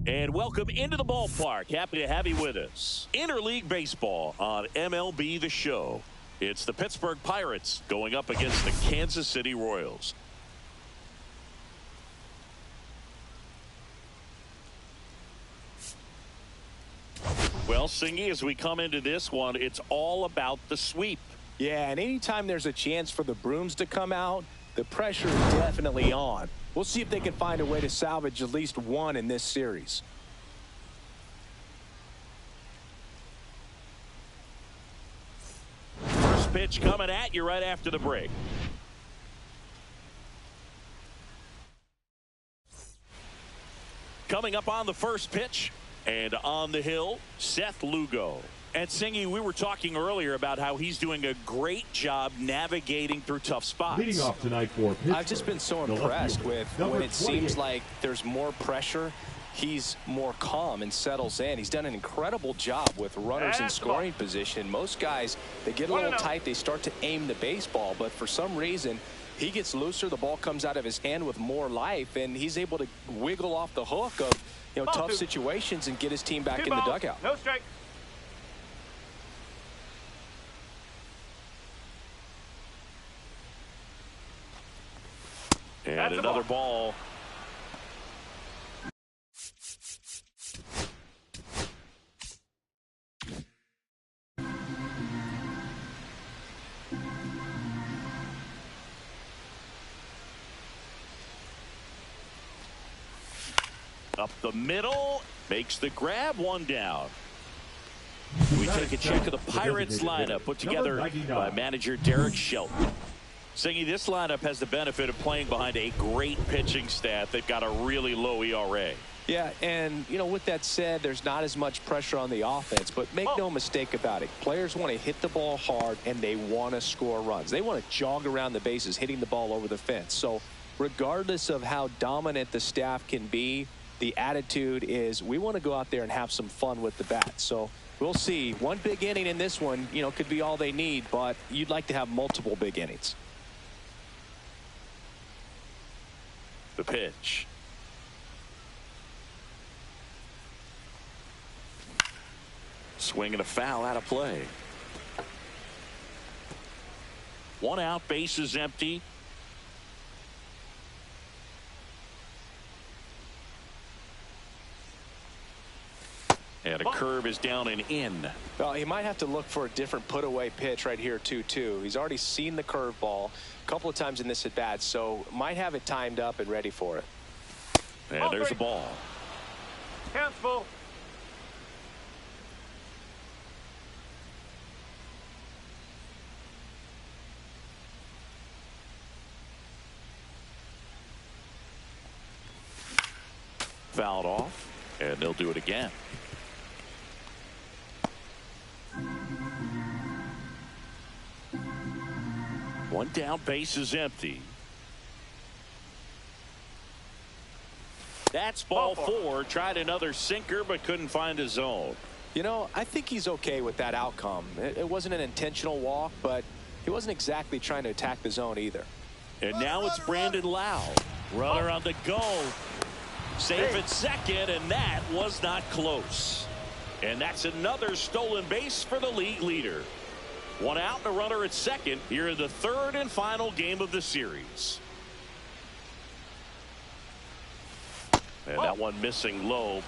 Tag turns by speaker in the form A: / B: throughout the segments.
A: And welcome into the ballpark. Happy to have you with us. Interleague baseball on MLB The Show. It's the Pittsburgh Pirates going up against the Kansas City Royals. Well, Singy, as we come into this one, it's all about the sweep.
B: Yeah, and anytime there's a chance for the brooms to come out, the pressure is definitely on. We'll see if they can find a way to salvage at least one in this series.
A: First pitch coming at you right after the break. Coming up on the first pitch and on the hill, Seth Lugo. And Singy, we were talking earlier about how he's doing a great job navigating through tough spots.
C: Leading off tonight for Pittsburgh,
B: I've just been so impressed with when it seems like there's more pressure, he's more calm and settles in. He's done an incredible job with runners in scoring position. Most guys, they get a little tight, they start to aim the baseball, but for some reason, he gets looser, the ball comes out of his hand with more life, and he's able to wiggle off the hook of tough situations and get his team back in the dugout.
D: No strike.
A: And another ball. Up the middle, makes the grab, one down. We take a check of the Pirates lineup put together by manager Derek Shelton. Singy, this lineup has the benefit of playing behind a great pitching staff. They've got a really low ERA.
B: Yeah, and, with that said, there's not as much pressure on the offense, but make no mistake about it. Players want to hit the ball hard, and they want to score runs. They want to jog around the bases, hitting the ball over the fence. So regardless of how dominant the staff can be, the attitude is we want to go out there and have some fun with the bat. So we'll see. One big inning in this one, could be all they need, but you'd like to have multiple big innings.
A: The pitch. Swing and a foul out of play. One out, base is empty. And a curve is down and in.
B: Well, he might have to look for a different put-away pitch right here, 2-2. He's already seen the curveball a couple of times in this at-bat, so might have it timed up and ready for it.
A: And there's a ball.
C: Hands full.
A: Fouled off, and they'll do it again. One down, base is empty. That's ball four. Tried another sinker, but couldn't find a zone.
B: You know, I think he's okay with that outcome. It wasn't an intentional walk, but he wasn't exactly trying to attack the zone either.
A: And now it's Brandon Lau. Runner on the go. Safe at second, and that was not close. And that's another stolen base for the league leader. One out and a runner at second here in the third and final game of the series. And that one missing low.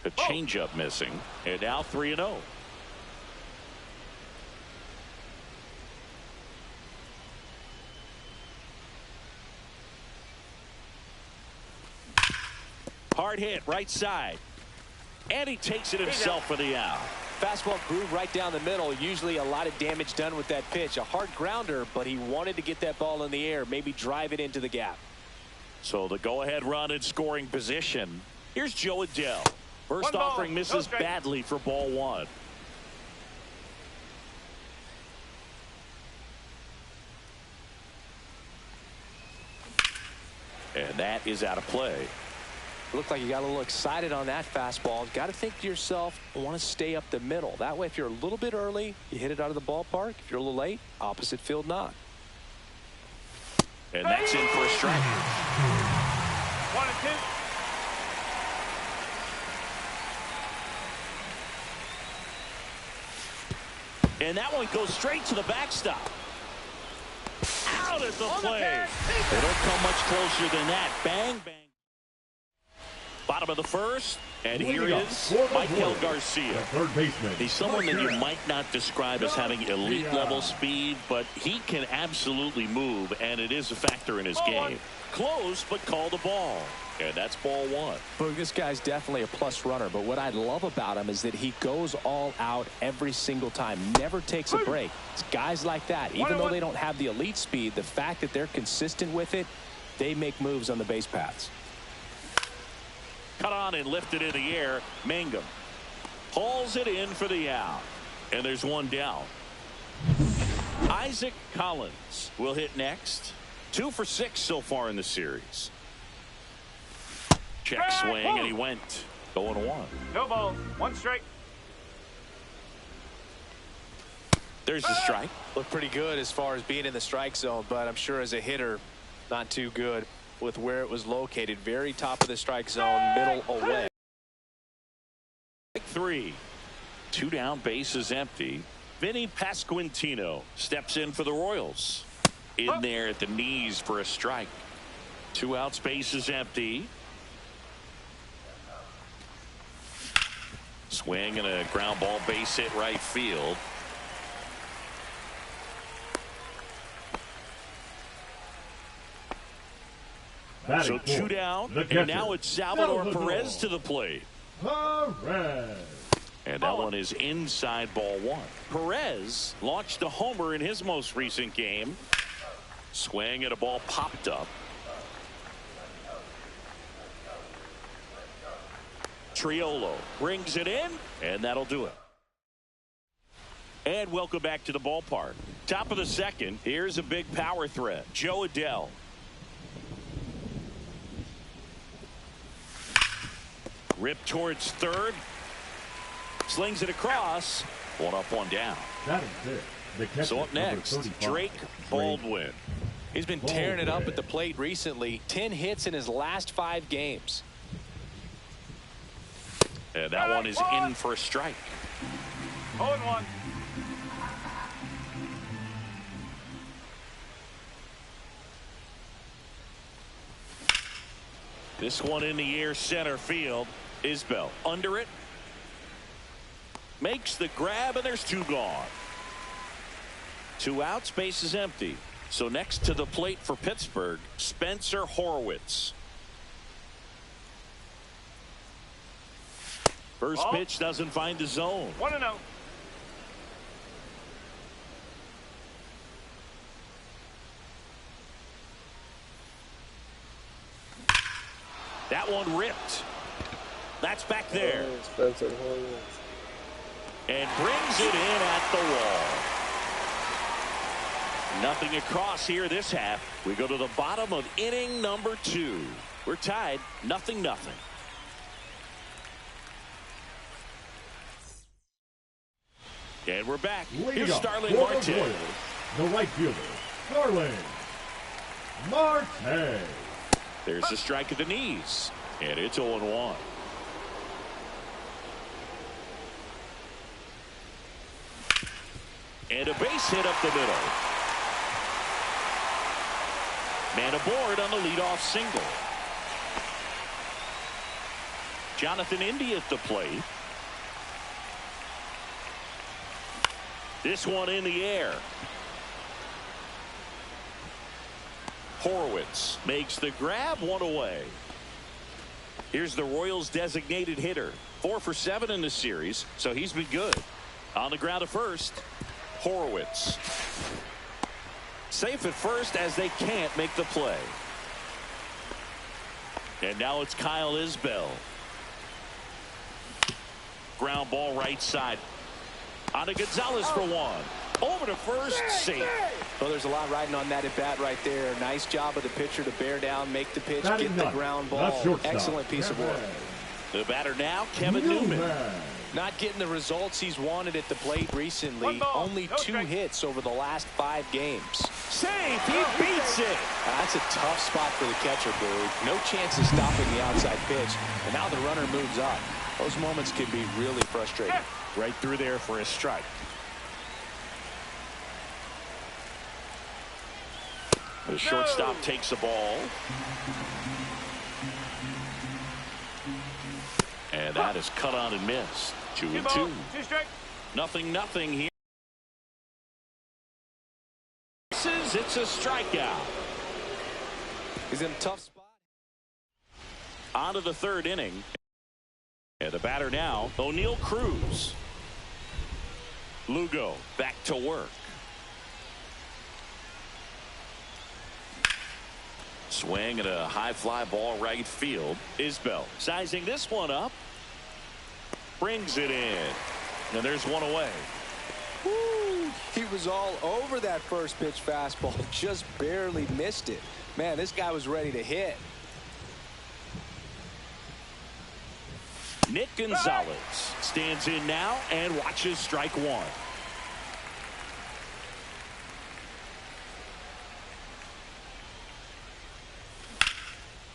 A: A changeup missing, and now 3-0. Hard hit, right side. And he takes it himself for the out.
B: Fastball groove right down the middle. Usually a lot of damage done with that pitch. A hard grounder, but he wanted to get that ball in the air, maybe drive it into the gap.
A: So the go-ahead run in scoring position. Here's Joe Adell. First offering misses badly for ball one. And that is out of play.
B: Looked like you got a little excited on that fastball. Got to think to yourself, I want to stay up the middle. That way, if you're a little bit early, you hit it out of the ballpark. If you're a little late, opposite field not.
A: And that's in for a strike.
C: 1-2.
A: And that one goes straight to the backstop. Out at the plate. They don't come much closer than that. Bang, bang. Bottom of the first, and here is Michael Garcia.
D: Third baseman.
A: He's someone that you might not describe as having elite level speed, but he can absolutely move, and it is a factor in his game. Close, but call the ball. And that's ball one.
B: Boog, this guy's definitely a plus runner, but what I love about him is that he goes all out every single time, never takes a break. It's guys like that, even though they don't have the elite speed, the fact that they're consistent with it, they make moves on the base paths.
A: Cut on and lifted in the air. Mangum hauls it in for the out. And there's one down. Isaac Collins will hit next. 2 for 6 so far in the series. Check swing, and he went 0-1.
C: No balls. 1 strike.
A: There's the strike.
B: Looked pretty good as far as being in the strike zone, but I'm sure as a hitter, not too good with where it was located. Very top of the strike zone, middle away.
A: 3. 2 down, base is empty. Vinny Pasquantino steps in for the Royals. In there at the knees for a strike. 2 outs, base is empty. Swing and a ground ball, base hit right field. So 2 down, and now it's Salvador Perez to the plate.
D: Perez.
A: And that one is inside ball one. Perez launched a homer in his most recent game. Swing and a ball popped up. Triolo brings it in, and that'll do it. And welcome back to the ballpark. Top of the second, here's a big power threat. Joe Adell. Rip towards third. Slings it across. 1 up, 1 down.
D: That is it.
A: So up next, Drake Baldwin.
B: He's been tearing it up at the plate recently. 10 hits in his last 5 games.
A: And that one is in for a strike.
C: 0-1.
A: This one in the air center field. Isbell under it. Makes the grab, and there's two gone. 2 outs, base is empty. So next to the plate for Pittsburgh, Spencer Horwitz. First pitch doesn't find the zone.
C: 1-0.
A: That one ripped. That's back there. And brings it in at the wall. Nothing across here this half. We go to the bottom of inning number 2. We're tied 0-0. And we're back. Here's Starling Marte.
D: The right fielder, Starling Marte.
A: There's a strike at the knees. And it's 0-1. And a base hit up the middle. Man aboard on the leadoff single. Jonathan India at the plate. This one in the air. Horwitz makes the grab, 1 away. Here's the Royals designated hitter. 4 for 7 in the series, so he's been good. On the ground at first, Horwitz. Safe at first as they can't make the play. And now it's Kyle Isbell. Ground ball right side. On to Gonzalez for 1. Over to first, safe.
B: Well, there's a lot riding on that at bat right there. Nice job of the pitcher to bear down, make the pitch, get the ground ball. Excellent piece of work.
A: The batter now, Kevin Newman.
B: Not getting the results he's wanted at the plate recently. Only 2 hits over the last 5 games.
A: Safe, he beats it.
B: That's a tough spot for the catcher, Boog. No chance of stopping the outside pitch. And now the runner moves up. Those moments can be really frustrating.
A: Right through there for a strike. The shortstop takes the ball. And that is cut on and missed. 2-2.
C: 2 strike.
A: 0-0 here. It's a strikeout.
B: He's in a tough spot.
A: On to the 3rd inning. And the batter now, O'Neal Cruz. Lugo back to work. Swing and a high fly ball right field. Isbell sizing this one up. Brings it in. And there's 1 away.
B: Woo, he was all over that first pitch fastball. Just barely missed it. Man, this guy was ready to hit.
A: Nick Gonzalez stands in now and watches strike 1.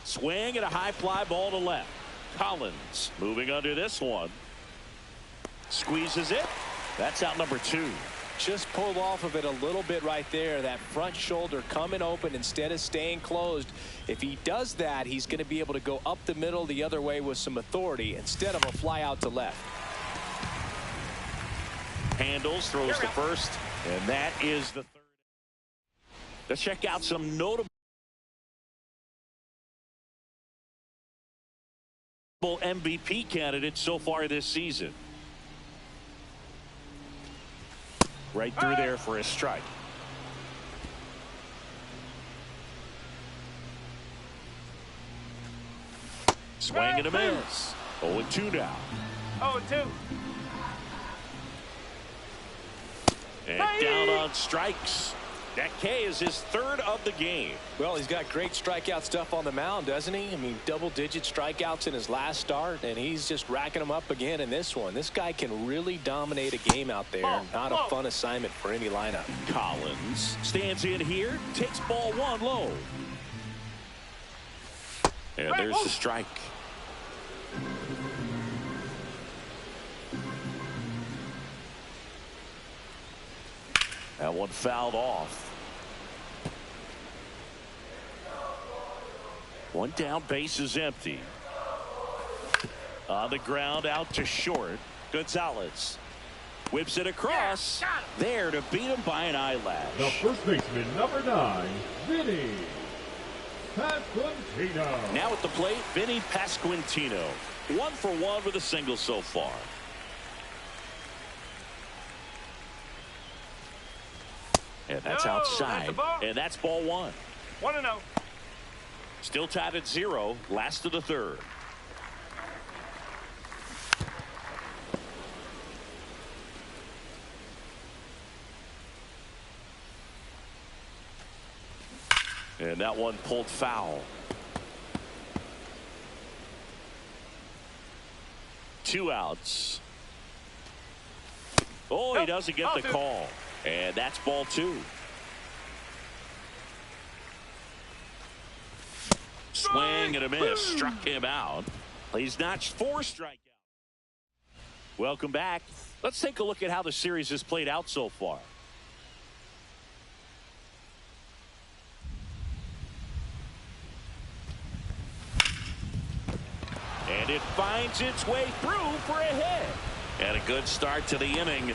A: Swing and a high fly ball to left. Collins moving under this one. Squeezes it. That's out number 2.
B: Just pulled off of it a little bit right there. That front shoulder coming open instead of staying closed. If he does that, he's going to be able to go up the middle the other way with some authority instead of a fly out to left.
A: Handles, throws to first, and that is the 3rd. Let's check out some notable MVP candidates so far this season. Right through there for a strike. Swing and a miss. 0-2 now.
C: 0-2.
A: And down on strikes. That K is his 3rd of the game.
B: Well, he's got great strikeout stuff on the mound, doesn't he? I mean, double-digit strikeouts in his last start, and he's just racking them up again in this one. This guy can really dominate a game out there. Not a fun assignment for any lineup.
A: Collins stands in here, takes ball 1 low. And there's the strike. That one fouled off. One down, base is empty. On the ground, out to short. Gonzalez whips it across. There to beat him by an eyelash.
D: The first baseman, number 9, Vinny Pasquantino.
A: Now at the plate, Vinny Pasquantino. 1 for 1 with a single so far. And that's outside. And that's ball 1.
C: 1-0.
A: Still tied at 0. Last of the third. And that one pulled foul. 2 outs. Oh, he doesn't get the call. And that's ball 2. Swing and a miss. Struck him out. He's notched 4 strikeouts. Welcome back. Let's take a look at how the series has played out so far. And it finds its way through for a hit. And a good start to the inning.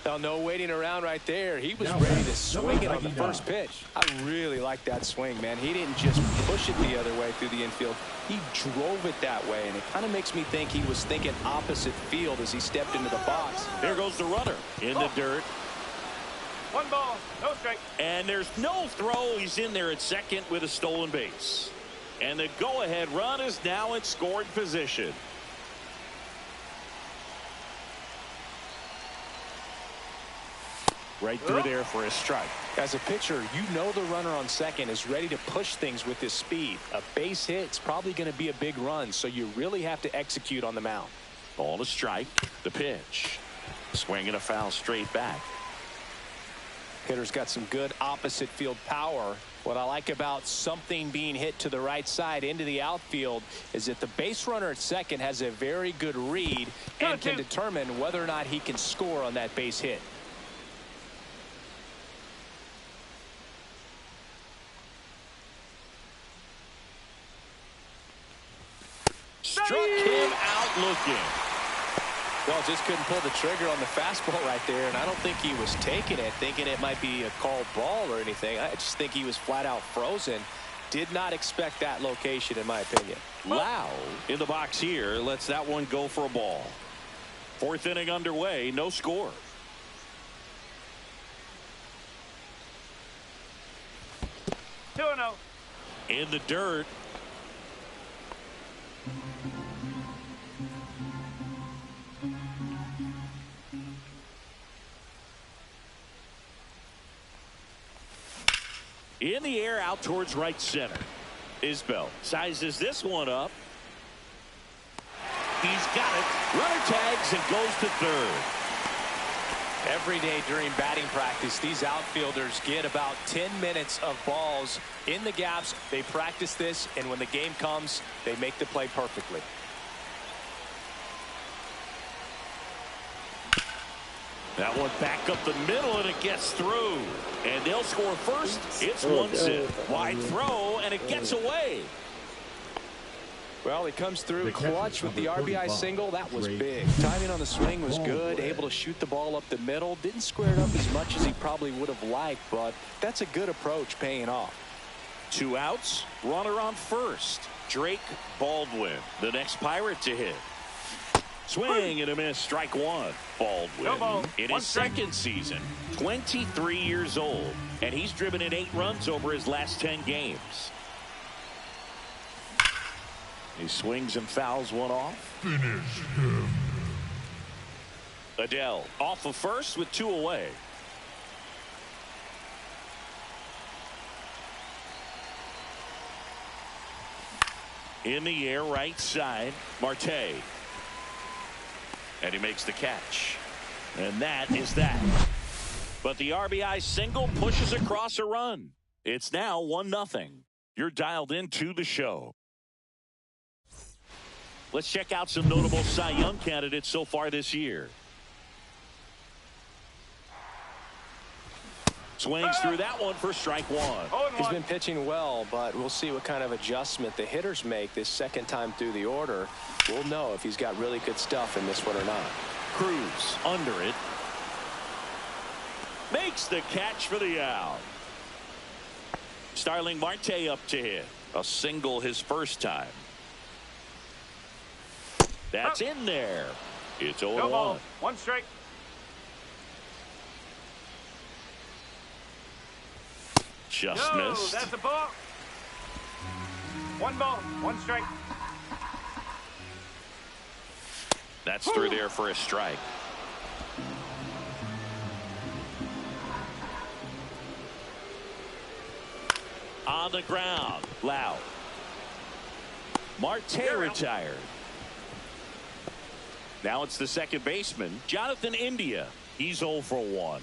B: Well, no waiting around right there. He was ready to swing it on the first pitch. I really like that swing, man. He didn't just push it the other way through the infield. He drove it that way, and it kind of makes me think he was thinking opposite field as he stepped into the box.
A: There goes the runner in the dirt.
C: 1 ball, no strike.
A: And there's no throw. He's in there at second with a stolen base. And the go-ahead run is now in scoring position. Right through there for a strike.
B: As a pitcher, you know the runner on second is ready to push things with his speed. A base hit's probably going to be a big run, so you really have to execute on the mound.
A: Ball to strike. The pitch. Swing and a foul straight back.
B: Hitter's got some good opposite field power. What I like about something being hit to the right side into the outfield is that the base runner at second has a very good read and can determine whether or not he can score on that base hit.
A: Struck him out looking.
B: Well, just couldn't pull the trigger on the fastball right there, and I don't think he was taking it, thinking it might be a called ball or anything. I just think he was flat out frozen. Did not expect that location, in my opinion.
A: Lau in the box here lets that one go for a ball. 4th inning underway, no score.
C: Two and 0.
A: In the dirt. In the air out towards right center. Isbell sizes this one up. He's got it. Runner tags and goes to third.
B: Every day during batting practice, these outfielders get about 10 minutes of balls in the gaps. They practice this, and when the game comes, they make the play perfectly.
A: That one back up the middle, and it gets through. And they'll score first. It's 1-0. Wide throw, and it gets away.
B: Well, he comes through clutch with the RBI single. That was big. Timing on the swing was good. Able to shoot the ball up the middle. Didn't square it up as much as he probably would have liked, but that's a good approach paying off.
A: 2 outs. Runner on first. Drake Baldwin, the next Pirate to hit. Swing and a miss. Strike 1. Baldwin in his second season. 23 years old. And he's driven in 8 runs over his last 10 games. He swings and fouls one off.
E: Finish him.
A: Adele off of first with 2 away. In the air right side. Marte. And he makes the catch. And that is that. But the RBI single pushes across a run. It's now 1-0. You're dialed into the show. Let's check out some notable Cy Young candidates so far this year. Swings through that one for strike one.
B: He's been pitching well, but we'll see what kind of adjustment the hitters make this second time through the order. We'll know if he's got really good stuff in this one or not.
A: Cruz under it. Makes the catch for the out. Starling Marte up to hit. A single his first time. That's in there. It's 0-1.
C: No ball. One strike.
A: Just
C: No,
A: missed.
C: that's a ball. One ball. One strike.
A: That's through there for a strike. On the ground. Loud. Marte retired. Now it's the second baseman, Jonathan India. He's 0 for 1.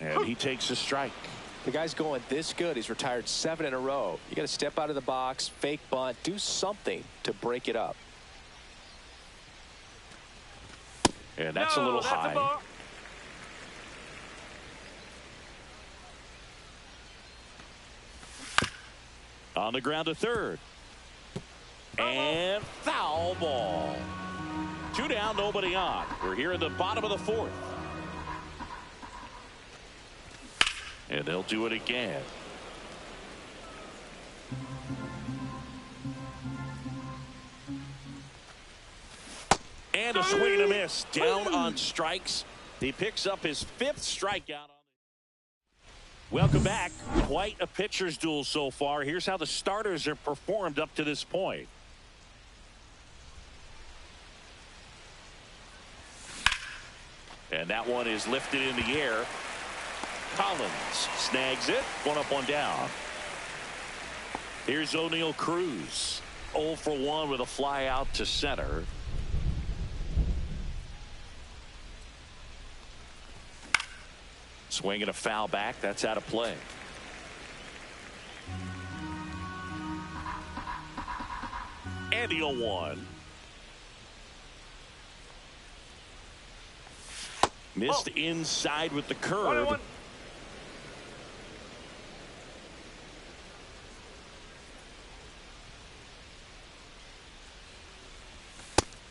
A: And he takes a strike.
B: The guy's going this good. He's retired 7 in a row. You got to step out of the box, fake bunt, do something to break it up.
A: And that's a little high. On the ground to third. And foul ball. 2 down, nobody on. We're here in the bottom of the 4th. And they'll do it again. And a swing and a miss. Down on strikes. He picks up his 5th strikeout. Welcome back. Quite a pitcher's duel so far. Here's how the starters have performed up to this point. And that one is lifted in the air. Collins snags it. 1 up, 1 down. Here's O'Neal Cruz. 0 for 1 with a fly out to center. Swing and a foul back. That's out of play. And the 0-1. Missed inside with the curve.
C: 1-1.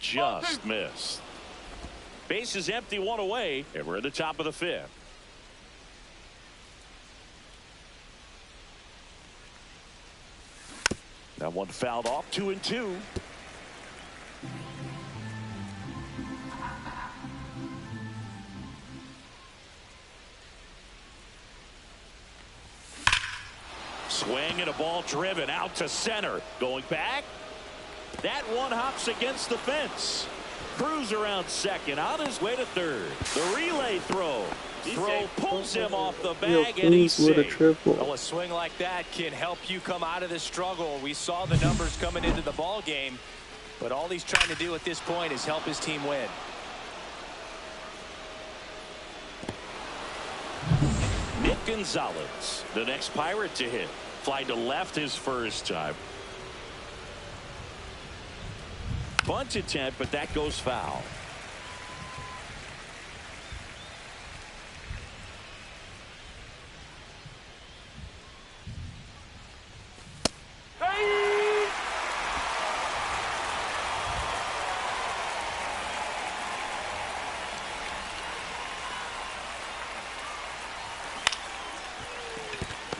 A: Just missed. Base is empty, 1 away, and we're at the top of the 5th. That one fouled off. 2-2. Swing and a ball driven out to center. Going back. That one hops against the fence. Cruz around second, on his way to third. The relay throw. Throw pulls him off the bag, and he's safe.
B: Well, a swing like that can help you come out of the struggle. We saw the numbers coming into the ball game, but all he's trying to do at this point is help his team win.
A: Nick Gonzalez, the next Pirate to hit. Fly to left his first time. Bunt attempt, but that goes foul.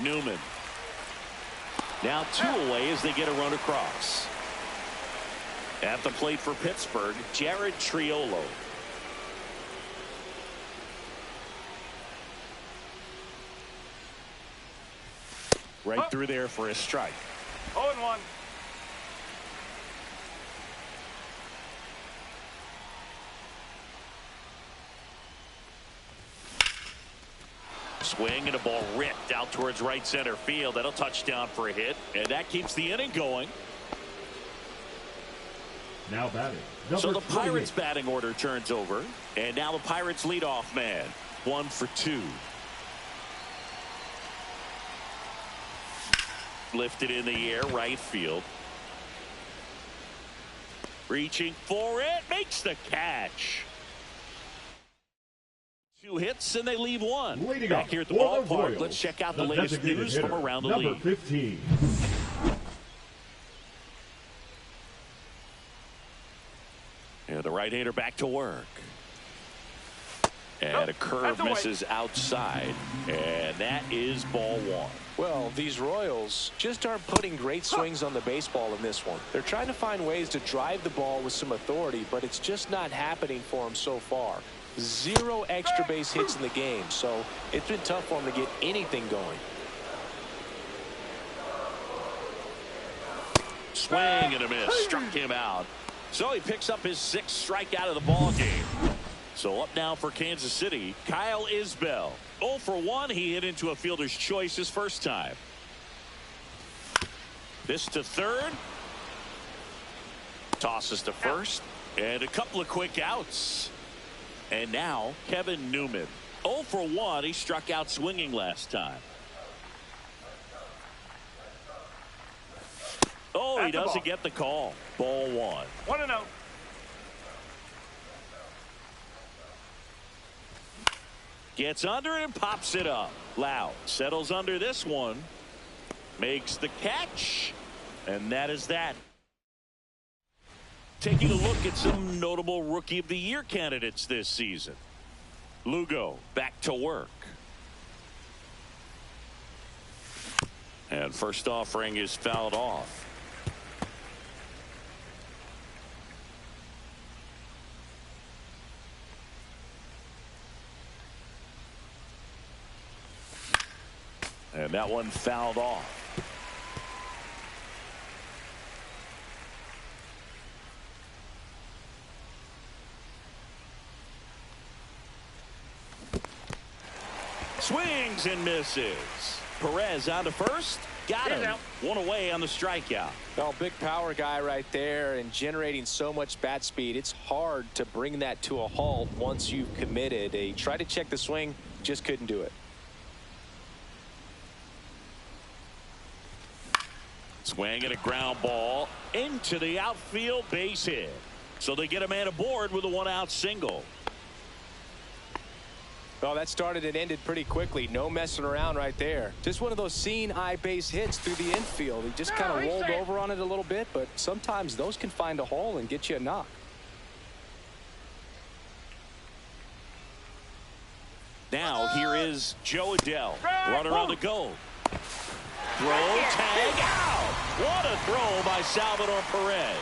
A: Newman. Now 2 away as they get a run across. At the plate for Pittsburgh, Jared Triolo. Right through there for a strike.
C: 0-1.
A: Swing and a ball ripped out towards right center field. That'll touchdown for a hit, and that keeps the inning going.
D: Now batting.
A: So the Pirates batting order turns over, and now the Pirates leadoff man. 1 for 2. Lifted in the air, right field. Reaching for it, makes the catch. 2 hits and they leave one. Back here at the ballpark, let's check out the latest news from around the league.
D: Number 15.
A: And the right-hander back to work. And a curve misses outside. And that is ball 1.
B: Well, these Royals just aren't putting great swings on the baseball in this one. They're trying to find ways to drive the ball with some authority, but it's just not happening for them so far. 0 extra base hits in the game, so it's been tough for them to get anything going.
A: Swing and a miss. Struck him out. So he picks up his 6th strikeout of the ball game. So up now for Kansas City, Kyle Isbell. 0 for 1. He hit into a fielder's choice his first time. This to third. Tosses to first. And a couple of quick outs. And now Kevin Newman. 0 for 1. He struck out swinging last time. Oh, he doesn't get the call. Ball 1.
C: 1-0.
A: Gets under and pops it up. Loud settles under this one. Makes the catch. And that is that. Taking a look at some notable Rookie of the Year candidates this season. Lugo back to work. And first offering is fouled off. And that one fouled off. Swings and misses. Perez on to first. Got him. One away on the strikeout.
B: Well, big power guy right there and generating so much bat speed. It's hard to bring that to a halt once you've committed. They tried to check the swing, just couldn't do it.
A: Swing and a ground ball into the outfield, base hit. So they get a man aboard with a 1-out single.
B: Well, that started and ended pretty quickly. No messing around right there. Just one of those seeing eye base hits through the infield. He just kind of rolled over on it a little bit, but sometimes those can find a hole and get you a knock.
A: Now here is Joe Adele. Runner on the go. Throw, tag, out. What a throw by Salvador Perez.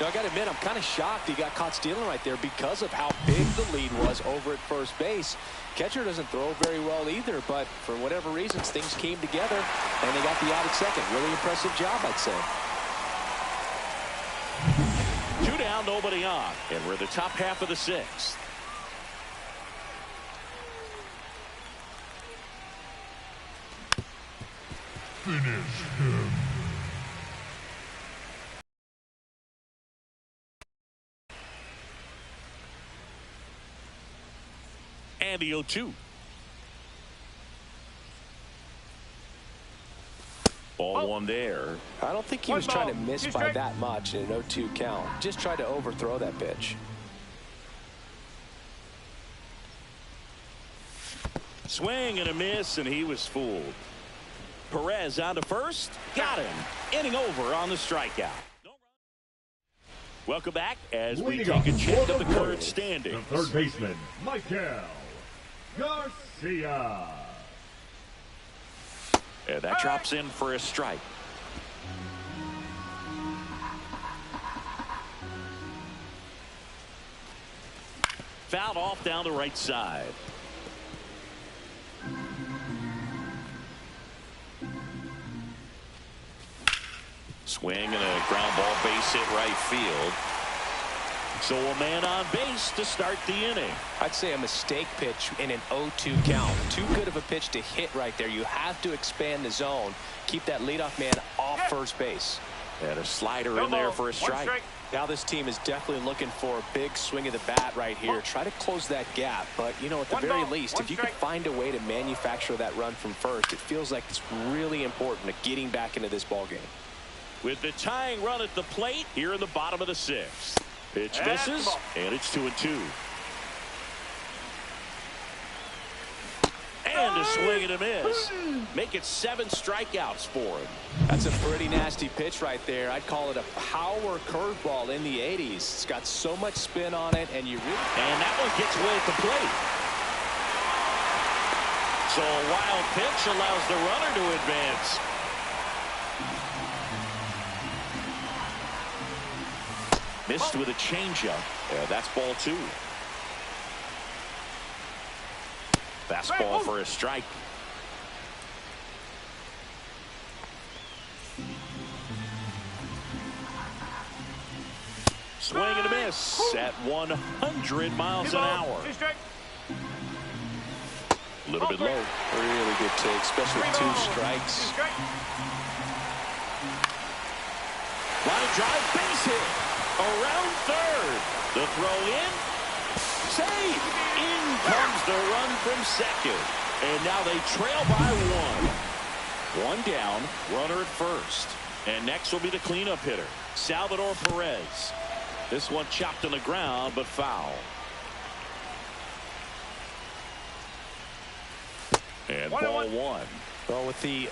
B: Now, I got to admit, I'm kind of shocked he got caught stealing right there because of how big the lead was over at first base. Catcher doesn't throw very well either, but for whatever reasons, things came together, and they got the out at second. Really impressive job, I'd say.
A: 2 down, nobody on, and we're the top half of the 6th.
D: Finish him.
A: And the 0-2. Ball 1 there.
B: I don't think he was trying to miss by that much in an 0-2 count. Just tried to overthrow that pitch.
A: Swing and a miss, and he was fooled. Perez on to first. Got him. Inning over on the strikeout. Welcome back as we take a check of the current standings.
D: The third baseman, Michael Garcia.
A: And that drops in for a strike. Fouled off down the right side. Swing and a ground ball, base hit right field. So a man on base to start the inning.
B: I'd say a mistake pitch in an 0-2 count. Too good of a pitch to hit right there. You have to expand the zone. Keep that leadoff man off first base.
A: And a slider in there for a strike.
B: Now this team is definitely looking for a big swing of the bat right here. Try to close that gap. But, you know, at the very least, if you can find a way to manufacture that run from first, it feels like it's really important to getting back into this ball game.
A: With the tying run at the plate here in the bottom of the 6th. Pitch misses, and it's 2-2. And a swing and a miss. Make it 7 strikeouts for him.
B: That's a pretty nasty pitch right there. I'd call it a power curveball in the 80s. It's got so much spin on it, and you really...
A: And that one gets way at the plate. So a wild pitch allows the runner to advance. Missed with a changeup. Yeah, that's ball 2. Fastball for a strike. Swing and a miss at 100 miles an hour. A little bit low.
B: Really good take, especially with 2 strikes.
A: Line drive, base hit. Around third. The throw in. Save. In comes the run from second. And now they trail by 1. 1 down, runner at first. And next will be the cleanup hitter, Salvador Perez. This one chopped on the ground, but foul. And ball 1.
B: Well, with the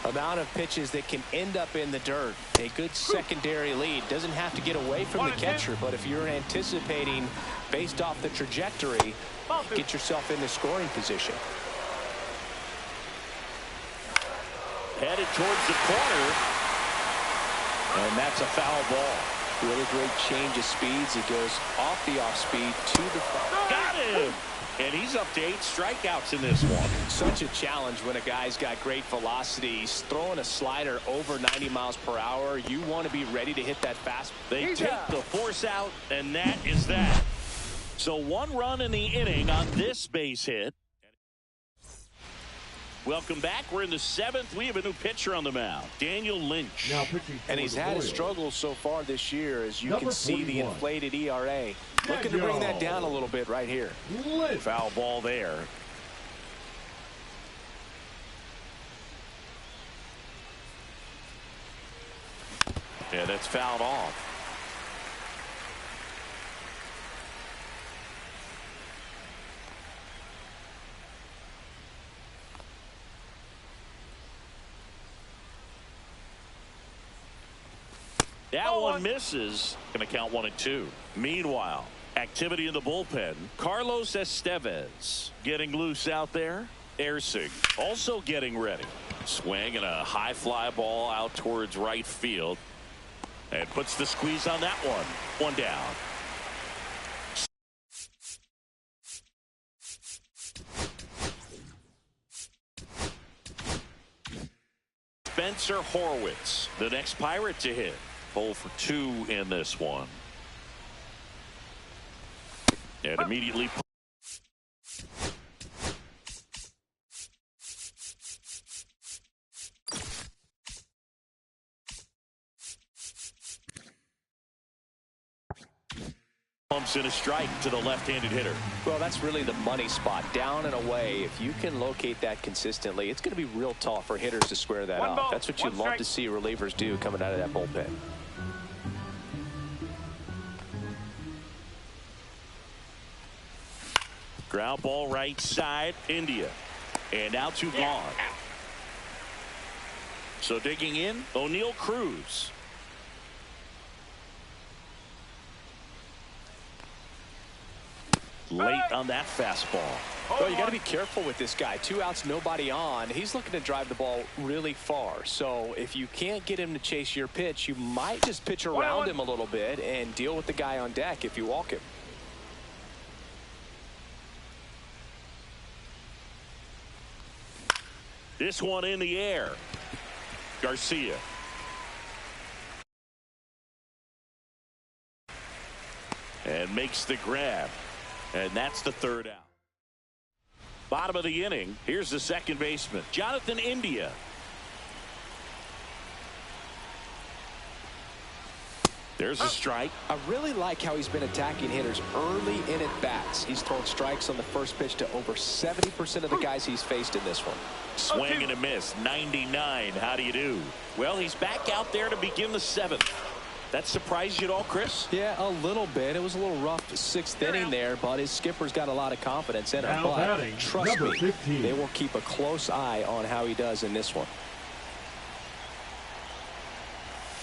B: amount of pitches that can end up in the dirt, a good secondary lead doesn't have to get away from the catcher, but if you're anticipating based off the trajectory, get yourself into scoring position.
A: Headed towards the corner, and that's a foul ball.
B: Really great change of speeds. He goes off the off speed to the foul.
A: Got him! And he's up to 8 strikeouts in this one.
B: Such a challenge when a guy's got great velocity. He's throwing a slider over 90 miles per hour. You want to be ready to hit that fast.
A: They take the force out, and that is that. So 1 run in the inning on this base hit. Welcome back. We're in the 7th. We have a new pitcher on the mound, Daniel Lynch.
B: And he's had his struggles so far this year, as you can see the inflated ERA. Looking to bring that down a little bit right here.
A: Foul ball there. Yeah, that's fouled off. That one misses. Going to count 1-2. Meanwhile, activity in the bullpen. Carlos Estevez getting loose out there. Ersig also getting ready. Swing and a high fly ball out towards right field. And puts the squeeze on that one. 1 down. Spencer Horwitz, the next Pirate to hit. 0 for 2 in this one. And immediately pumps in a strike to the left-handed hitter.
B: Well, that's really the money spot, down and away. If you can locate that consistently, it's going to be real tough for hitters to square that off. That's what you love to see relievers do coming out of that bullpen.
A: Ground ball right side, India. And now 2 gone. So digging in, O'Neal Cruz. Late on that fastball.
B: Well, you got to be careful with this guy. 2 outs, nobody on. He's looking to drive the ball really far. So if you can't get him to chase your pitch, you might just pitch around him a little bit and deal with the guy on deck if you walk him.
A: This one in the air. Garcia. And makes the grab. And that's the 3rd out. Bottom of the inning. Here's the second baseman, Jonathan India. There's a strike.
B: I really like how he's been attacking hitters early in at bats. He's thrown strikes on the first pitch to over 70% of the guys he's faced in this one.
A: Swing and a miss. 99. How do you do? Well, he's back out there to begin the 7th. That surprised you at all, Chris?
B: Yeah, a little bit. It was a little rough sixth inning there, but his skipper's got a lot of confidence in him.
D: Now
B: But
D: batting,
B: trust
D: number
B: me,
D: 15.
B: they will keep a close eye on how he does in this one.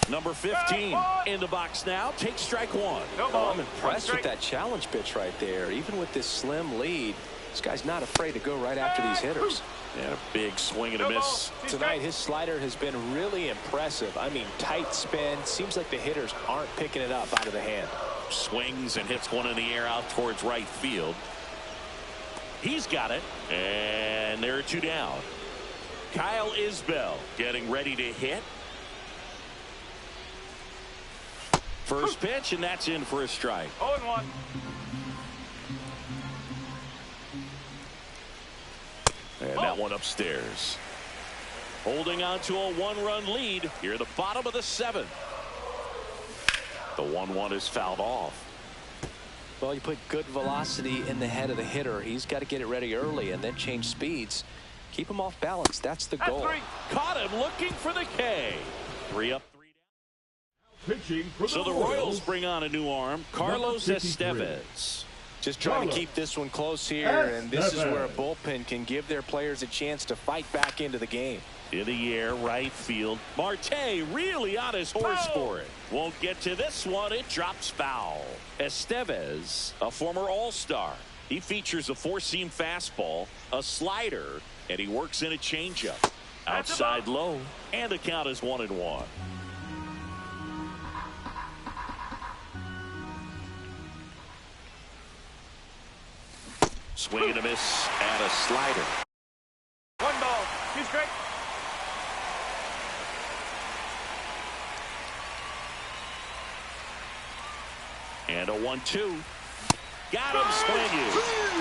A: Number 15 in the box now. Take strike one.
B: Oh, I'm impressed with that challenge pitch right there. Even with this slim lead, this guy's not afraid to go right after these hitters.
A: And a big swing and a miss.
B: Tonight, his slider has been really impressive. I mean, tight spin. Seems like the hitters aren't picking it up out of the hand.
A: Swings and hits one in the air out towards right field. He's got it. And there are two down. Kyle Isbell getting ready to hit. First pitch, and that's in for a strike.
C: 0-1.
A: And that one upstairs. Holding on to a one-run lead here at the bottom of the seventh. The 1-1 is fouled off.
B: Well, you put good velocity in the head of the hitter. He's got to get it ready early and then change speeds. Keep him off balance. That's the goal.
A: Caught him looking for the K. 3 up, 3 down.
D: Pitching for
A: So the Royals bring on a new arm, Carlos Estevez.
B: Just trying to keep this one close here, and this is where a bullpen can give their players a chance to fight back into the game.
A: In the air, right field. Marte really on his horse for it. Won't get to this one. It drops foul. Estevez, a former All-Star. He features a four-seam fastball, a slider, and he works in a changeup. Outside low, and the count is 1-1. Swing and a miss and a slider.
C: 1 ball, 2 strikes.
A: And a 1-2. Got him swinging.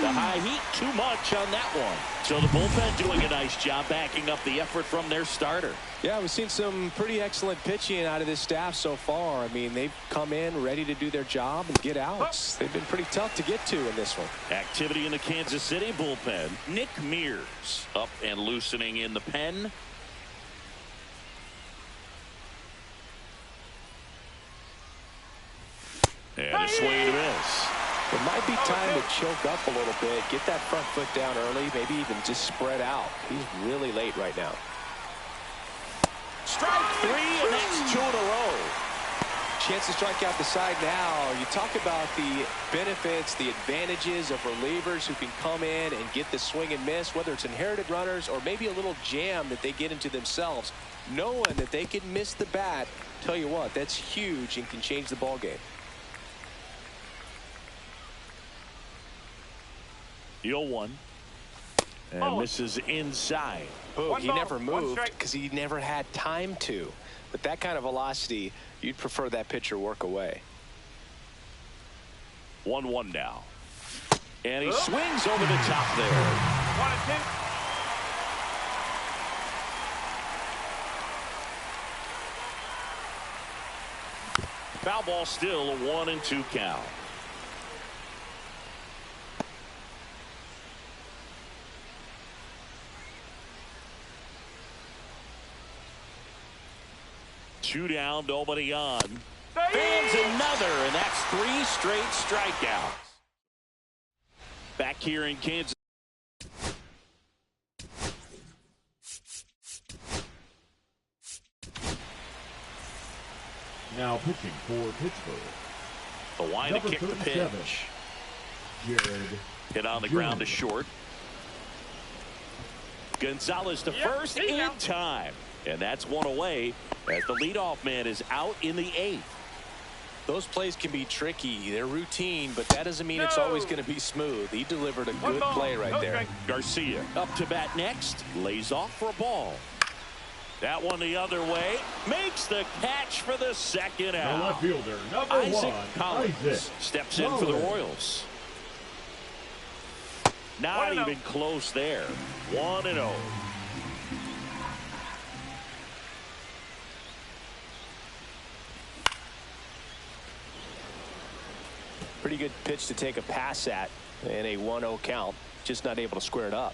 A: The high heat too much on that one. So the bullpen doing a nice job backing up the effort from their starter.
B: Yeah, we've seen some pretty excellent pitching out of this staff so far. I mean, they've come in ready to do their job and get outs. They've been pretty tough to get to in this one.
A: Activity in the Kansas City bullpen. Nick Mears up and loosening in the pen. And a swing and a miss.
B: It might be time to choke up a little bit, get that front foot down early, maybe even just spread out. He's really late right now.
A: Strike 3, and that's 2 in a row.
B: Chance to strike out the side now. You talk about the benefits, the advantages of relievers who can come in and get the swing and miss, whether it's inherited runners or maybe a little jam that they get into themselves. Knowing that they can miss the bat, tell you what, that's huge and can change the ball game.
A: 0-1. And misses inside.
B: Boog, he never moved because he never had time to. But that kind of velocity, you'd prefer that pitcher work away.
A: 1-1 now. And he swings over the top there.
C: 1-2.
A: Foul ball still, a 1-2 count. Two down, nobody on. Fans another, and that's 3 straight strikeouts. Back here in Kansas.
D: Now pitching for Pittsburgh.
A: The line to kick the pitch.
D: Jared.
A: Hit on the ground to short. Gonzalez to first in time. And that's one away as the leadoff man is out in the 8th.
B: Those plays can be tricky. They're routine, but that doesn't mean it's always going to be smooth. He delivered a good play right there.
A: Garcia up to bat next. Lays off for a ball. That one the other way. Makes the catch for the second out.
D: The left fielder, number
A: Isaac
D: 1.
A: Collins steps in for the Royals. Not even close there. 1-0.
B: Pretty good pitch to take a pass at in a 1-0 count. Just not able to square it up.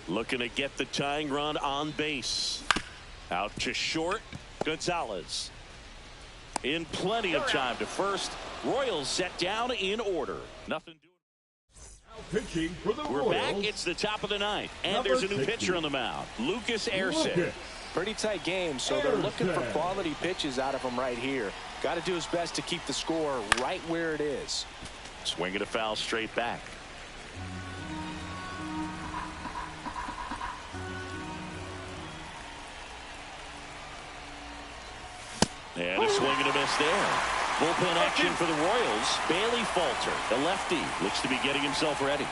A: Looking to get the tying run on base. Out to short. Gonzalez. In plenty of time to first. Royals set down in order. Nothing doing.
D: Pitching for the
A: We're
D: Royals.
A: back. It's the top of the ninth. And
D: Number
A: there's a new
D: 60.
A: pitcher on the mound. Lucas Erceg.
B: Pretty tight game, so they're looking for quality pitches out of him right here. Got to do his best to keep the score right where it is.
A: Swinging a foul straight back. And a swing and a miss there. Bullpen action for the Royals. Bailey Falter, the lefty, looks to be getting himself ready.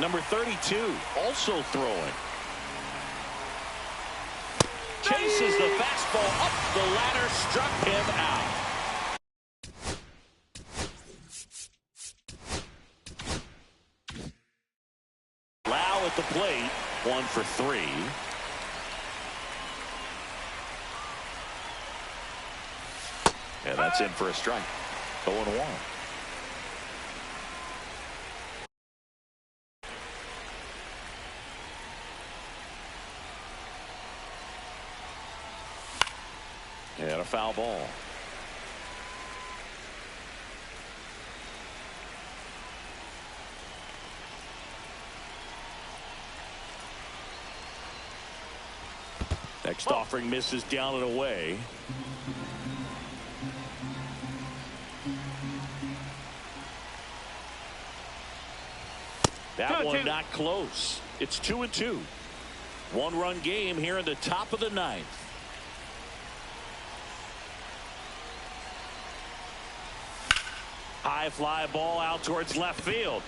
A: Number 32, also throwing. Chases the fastball up the ladder, struck him out. Lau at the plate, 1 for 3. Yeah, that's in for a strike. 0-1. And a foul ball. Next offering misses down and away. That one not close. It's 2-2. 1-run game here in the top of the ninth. High fly ball out towards left field.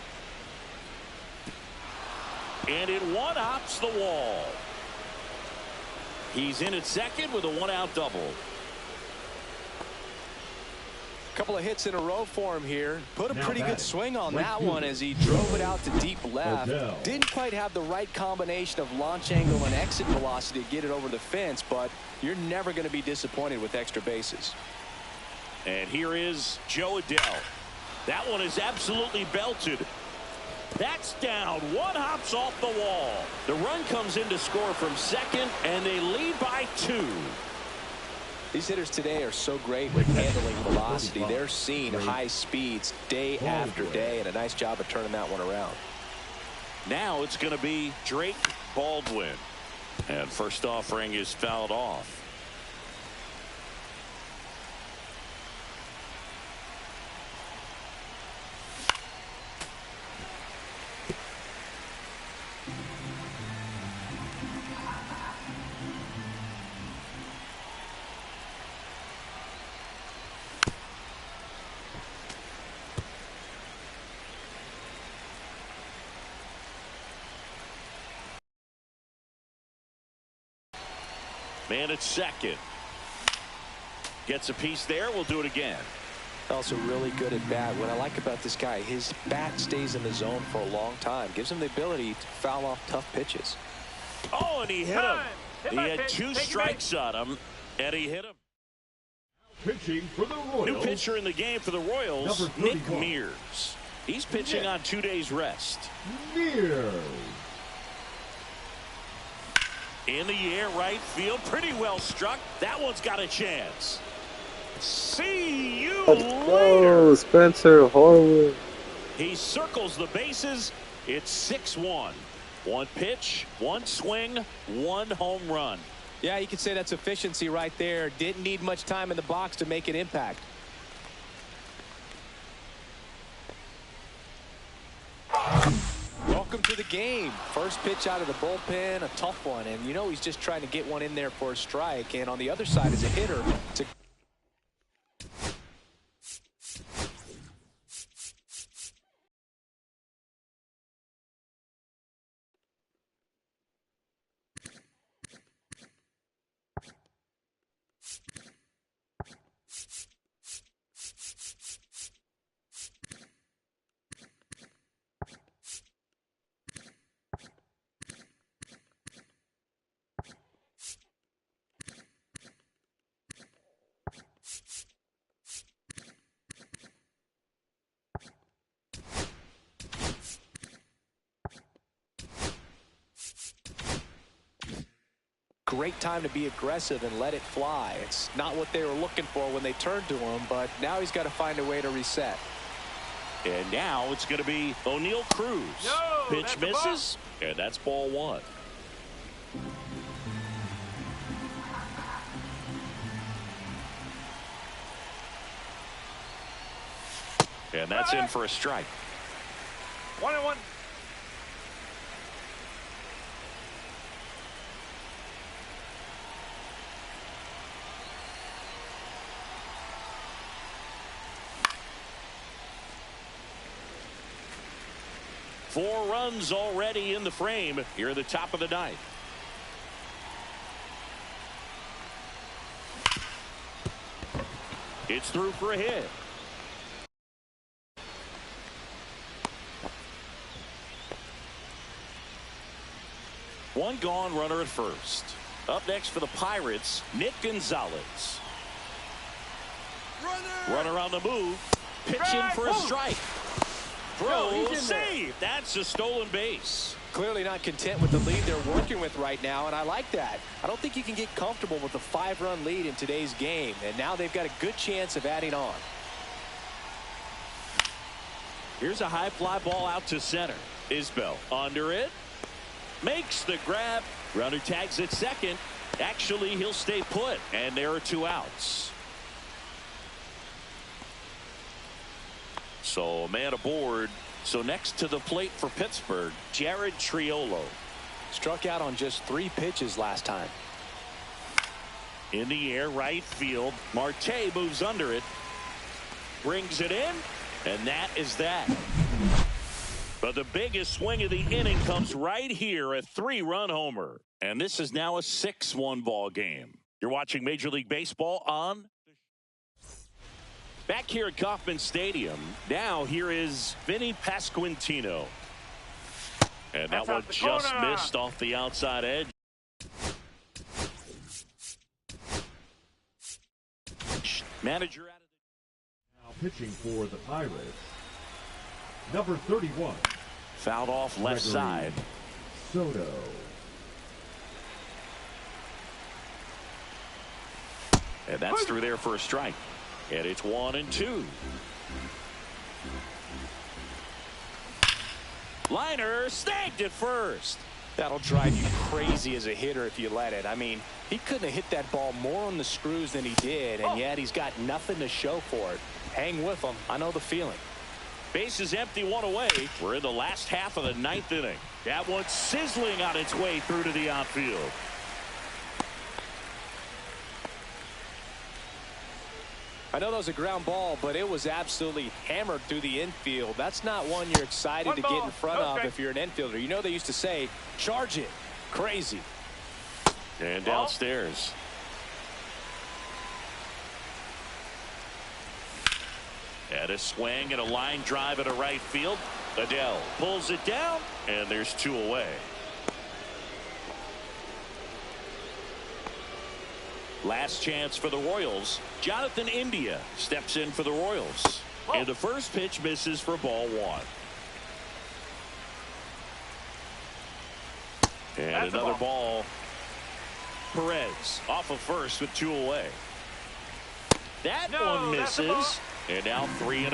A: And it one-hops the wall. He's in at second with a 1-out double.
B: Couple of hits in a row for him here. Put a pretty good swing on that one as he drove it out to deep left. Didn't quite have the right combination of launch angle and exit velocity to get it over the fence, but you're never going to be disappointed with extra bases.
A: And here is Joe Adell. That one is absolutely belted. That's down. One hops off the wall. The run comes in to score from second, and they lead by 2.
B: These hitters today are so great with handling velocity. They're seeing high speeds day after day, and a nice job of turning that one around.
A: Now it's going to be Drake Baldwin. And first offering is fouled off. Man at second. Gets a piece there. We'll do it again.
B: Also really good at bat. What I like about this guy, his bat stays in the zone for a long time. Gives him the ability to foul off tough pitches.
A: Oh, and he hit him. He had 2 strikes on him, and he hit him.
D: Pitching for the Royals.
A: New pitcher in the game for the Royals, Nick Mears. He's pitching on 2 days rest.
D: Mears.
A: In the air, right field, pretty well struck. That one's got a chance. See you later.
E: Spencer Horwitz.
A: He circles the bases. It's 6-1. 1 pitch, 1 swing, 1 home run.
B: Yeah, you could say that's efficiency right there. Didn't need much time in the box to make an impact. Welcome to the game. First pitch out of the bullpen, a tough one, and you know he's just trying to get one in there for a strike. And on the other side is a hitter. great time to be aggressive and let it fly. It's not what they were looking for when they turned to him, but now he's got to find a way to reset.
A: And now it's going to be O'Neal Cruz.
C: No,
A: pitch misses, and that's ball one. And that's in for a strike.
C: 1-1.
A: Four runs already in the frame here at the top of the ninth. It's through for a hit. One gone, runner at first. Up next for the Pirates, Nick Gonzalez. Runner on the move. Pitching for a strike. Throw, save. That's a stolen base.
B: Clearly not content with the lead they're working with right now, and I like that. I don't think you can get comfortable with a 5-run lead in today's game, and now they've got a good chance of adding on.
A: Here's a high fly ball out to center. Isbell under it. Makes the grab. Runner tags at second. Actually, he'll stay put, and there are 2 outs. So a man aboard. So next to the plate for Pittsburgh, Jared Triolo.
B: Struck out on just 3 pitches last time.
A: In the air, right field. Marte moves under it. Brings it in, and that is that. But the biggest swing of the inning comes right here, a 3-run homer. And this is now a 6-1 ball game. You're watching Major League Baseball on. Back here at Kauffman Stadium. Now here is Vinny Pasquantino. And that one just missed off the outside edge. Manager out of
D: Now pitching for the Pirates, number 31.
A: Fouled off left side.
D: Soto.
A: And that's through there for a strike. And it's 1-2. Liner snagged at first.
B: That'll drive you crazy as a hitter if you let it. I mean, he couldn't have hit that ball more on the screws than he did, and yet he's got nothing to show for it. Hang with him. I know the feeling.
A: Base is empty, 1 away. We're in the last half of the 9th inning. That one's sizzling on its way through to the outfield.
B: I know that was a ground ball, but it was absolutely hammered through the infield. That's not one you're excited to get in front of if you're an infielder. You know they used to say, charge it. Crazy.
A: And downstairs. And a swing and a line drive at a right field. Adele pulls it down, and there's 2 away. Last chance for the Royals. Jonathan India steps in for the Royals. And the first pitch misses for ball 1. And that's another ball. Perez off of first with 2 away. That one misses. And now 3-0.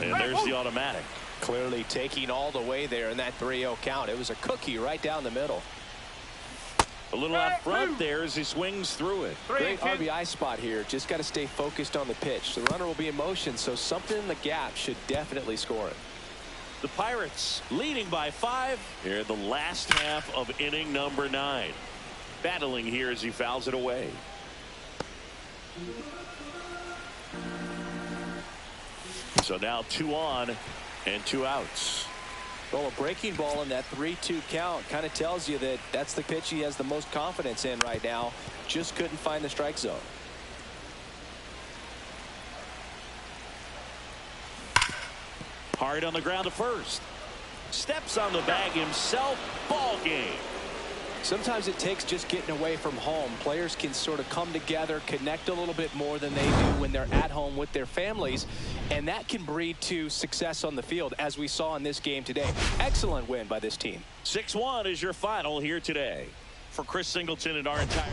A: And there's the automatic.
B: Clearly taking all the way there in that 3-0 count. It was a cookie right down the middle.
A: A little out front there as he swings through it.
B: Great RBI spot here. Just got to stay focused on the pitch. The runner will be in motion, so something in the gap should definitely score it.
A: The Pirates leading by 5 here in the last half of inning number 9. Battling here as he fouls it away. So now 2 on and 2 outs.
B: Well, a breaking ball in that 3-2 count kind of tells you that that's the pitch he has the most confidence in right now. Just couldn't find the strike zone.
A: Hard on the ground to first. Steps on the bag himself. Ball game.
B: Sometimes it takes just getting away from home. Players can sort of come together, connect a little bit more than they do when they're at home with their families, and that can breed to success on the field, as we saw in this game today. Excellent win by this team.
A: 6-1 is your final here today. For Chris Singleton and our entire...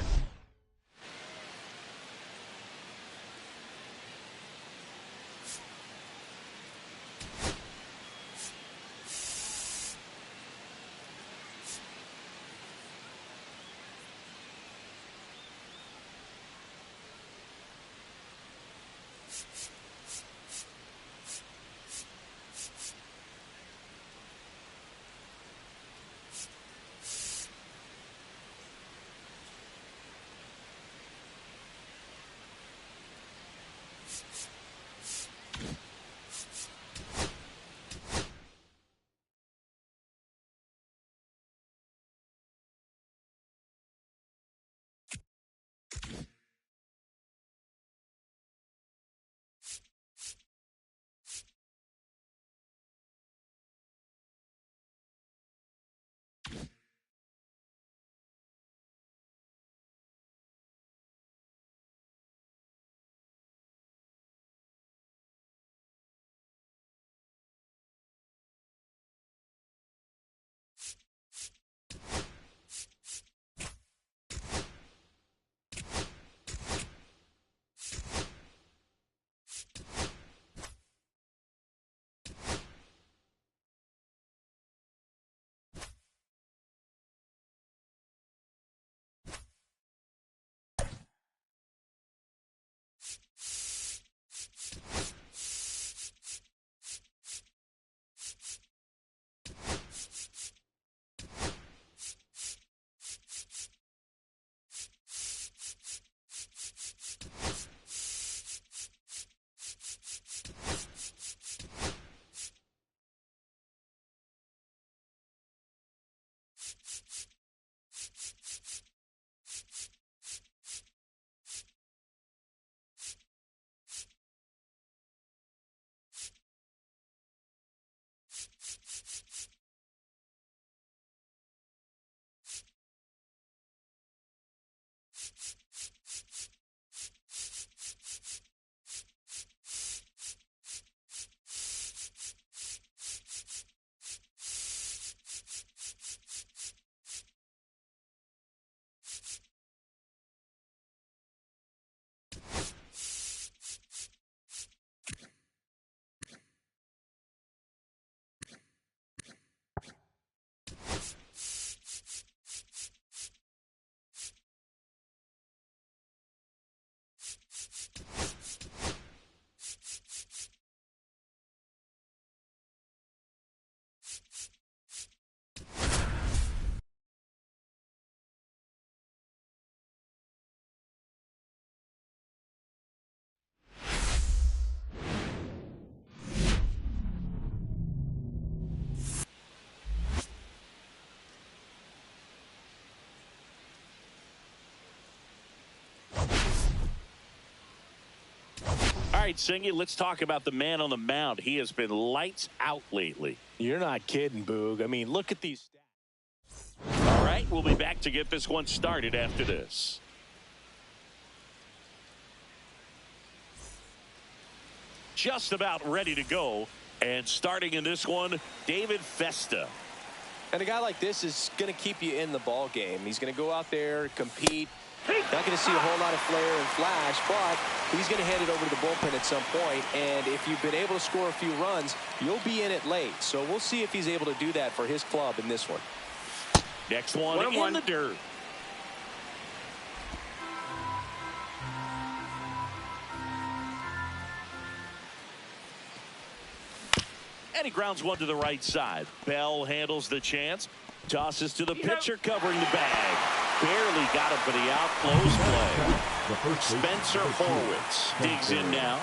A: All right, Singy, let's talk about the man on the mound. He has been lights out lately.
B: You're not kidding, Boog. I mean, look at these stats.
A: All right, we'll be back to get this one started after this. Just about ready to go. And starting in this one, David Festa.
B: And a guy like this is going to keep you in the ball game. He's going to go out there, compete. Not going to see a whole lot of flair and flash, but he's going to hand it over to the bullpen at some point. And if you've been able to score a few runs, you'll be in it late. So we'll see if he's able to do that for his club in this one.
A: Next one in the dirt. And he grounds one to the right side. Bell handles the chance. Tosses to the pitcher covering the bag. Barely got him for the out. Close play. Spencer Horwitz digs in now.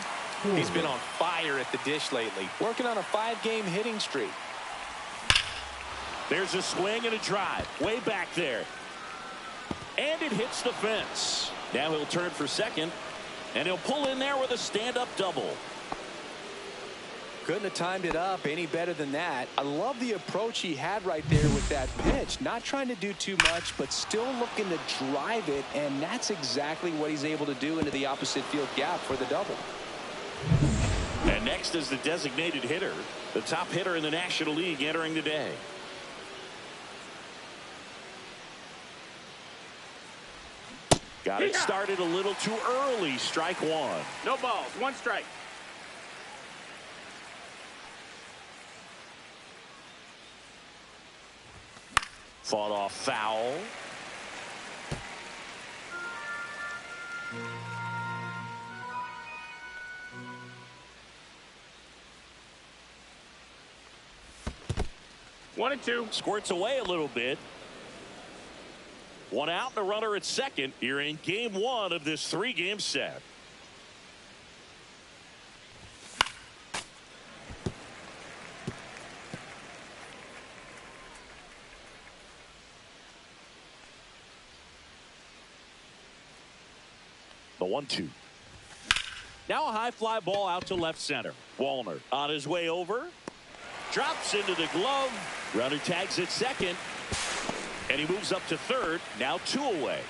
B: He's been on fire at the dish lately. Working on a 5-game hitting streak.
A: There's a swing and a drive. Way back there. And it hits the fence. Now he'll turn for second. And he'll pull in there with a stand-up double.
B: Couldn't have timed it up any better than that. I love the approach he had right there with that pitch. Not trying to do too much, but still looking to drive it, and that's exactly what he's able to do into the opposite field gap for the double.
A: And next is the designated hitter, the top hitter in the National League entering the day. Got it started a little too early. Strike one.
C: No balls. One strike.
A: Fought off foul.
C: One and two.
A: Squirts away a little bit. One out and a runner at second here in game one of this 3-game set. The 1-2. Now a high fly ball out to left center. Wallner on his way over. Drops into the glove. Runner tags at second. And he moves up to third. Now 2 away.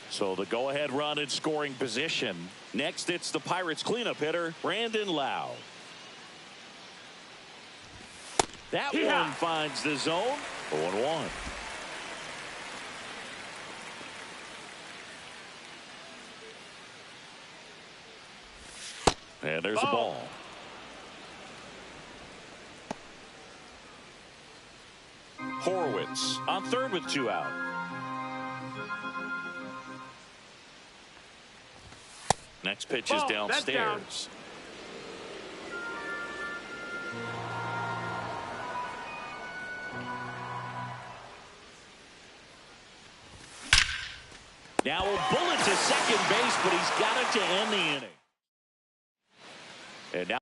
A: So the go-ahead run in scoring position. Next, it's the Pirates cleanup hitter, Brandon Lau. That one finds the zone. 0-1. And there's a ball. Horowitz on third with 2 out. Next pitch is downstairs. Now a bullet to second base, but he's got it to end the inning. And now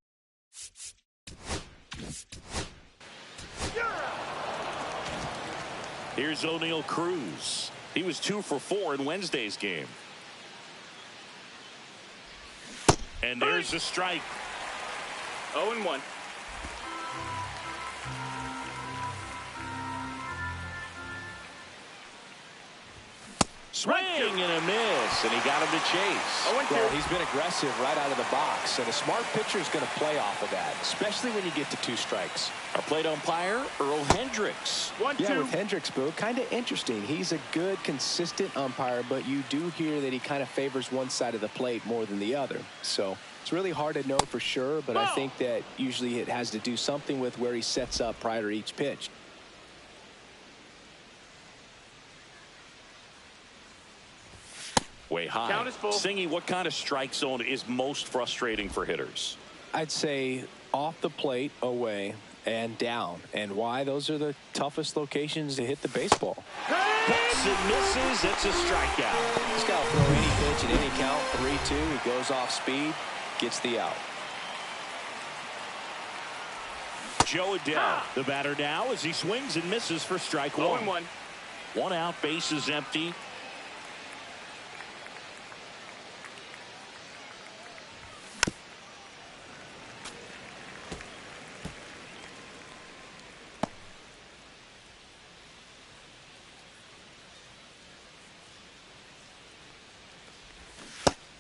A: here's O'Neal Cruz. He was 2 for 4 in Wednesday's game. And there's a strike.
C: 0-1.
A: Swing and a miss, and he got him to chase.
B: Well, he's been aggressive right out of the box, and a smart pitcher is going to play off of that, especially when you get to 2 strikes.
A: Our plate umpire, Earl Hendricks.
C: 1-2.
B: Yeah, with Hendricks, Boo, kind of interesting. He's a good, consistent umpire, but you do hear that he kind of favors one side of the plate more than the other. So it's really hard to know for sure, but I think that usually it has to do something with where he sets up prior to each pitch.
A: Way high.
C: Count is full.
A: Singy, what kind of strike zone is most frustrating for hitters?
B: I'd say off the plate, away, and down. And why? Those are the toughest locations to hit the baseball.
A: Hooks and misses. It's a strikeout.
B: He's got to throw any pitch at any count. 3-2. He goes off speed, gets the out.
A: Joe Adele, the batter now, as he swings and misses for strike one.
C: 0-1.
A: 1 out, base is empty.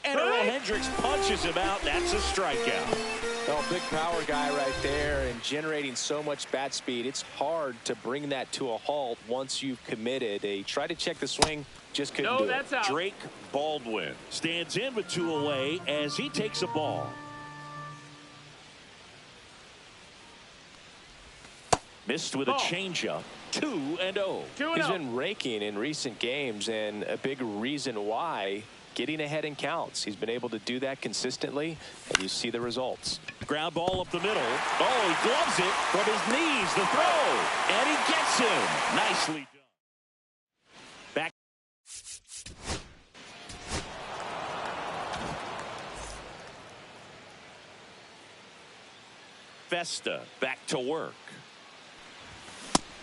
A: And Earl Hendricks punches him out. That's a strikeout.
B: Well, big power guy right there and generating so much bat speed. It's hard to bring that to a halt once you've committed. They try to check the swing, just couldn't do it.
C: That's out.
A: Drake Baldwin stands in with 2 away as he takes a ball. Missed with a changeup. 2-0.
B: He's been raking in recent games, and a big reason why, getting ahead in counts. He's been able to do that consistently, and you see the results.
A: Ground ball up the middle. Oh, he gloves it from his knees. The throw. And he gets him. Nicely done. Back. Festa back to work.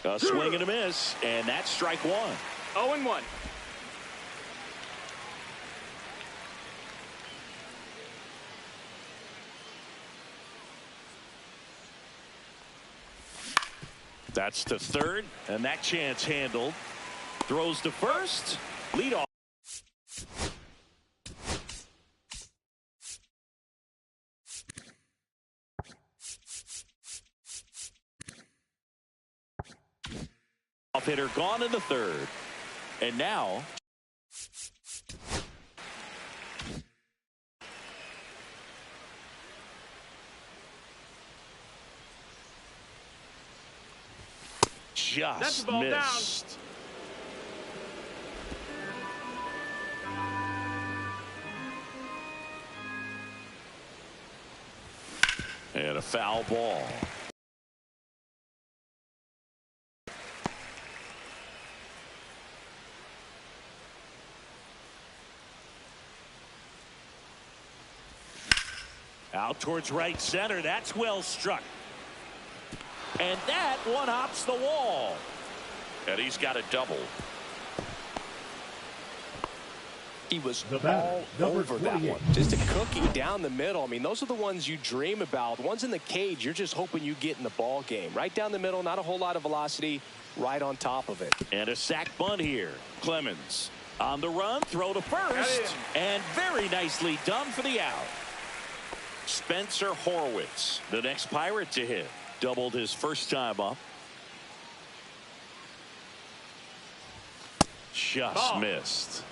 A: A swing and a miss, and that's strike one.
C: 0-1.
A: That's to third, and that chance handled. Throws to first. Lead off. Off hitter gone in the third. And now just missed. And a foul ball. Out towards right center. That's well struck. And that one hops the wall. And he's got a double.
B: He was all over that one. Just a cookie down the middle. I mean, those are the ones you dream about. The ones in the cage, you're just hoping you get in the ball game. Right down the middle, not a whole lot of velocity, right on top of it.
A: And a sac bunt here. Clemens on the run, throw to first. And very nicely done for the out. Spencer Horwitz, the next Pirate to hit. Doubled his first time up. Just missed.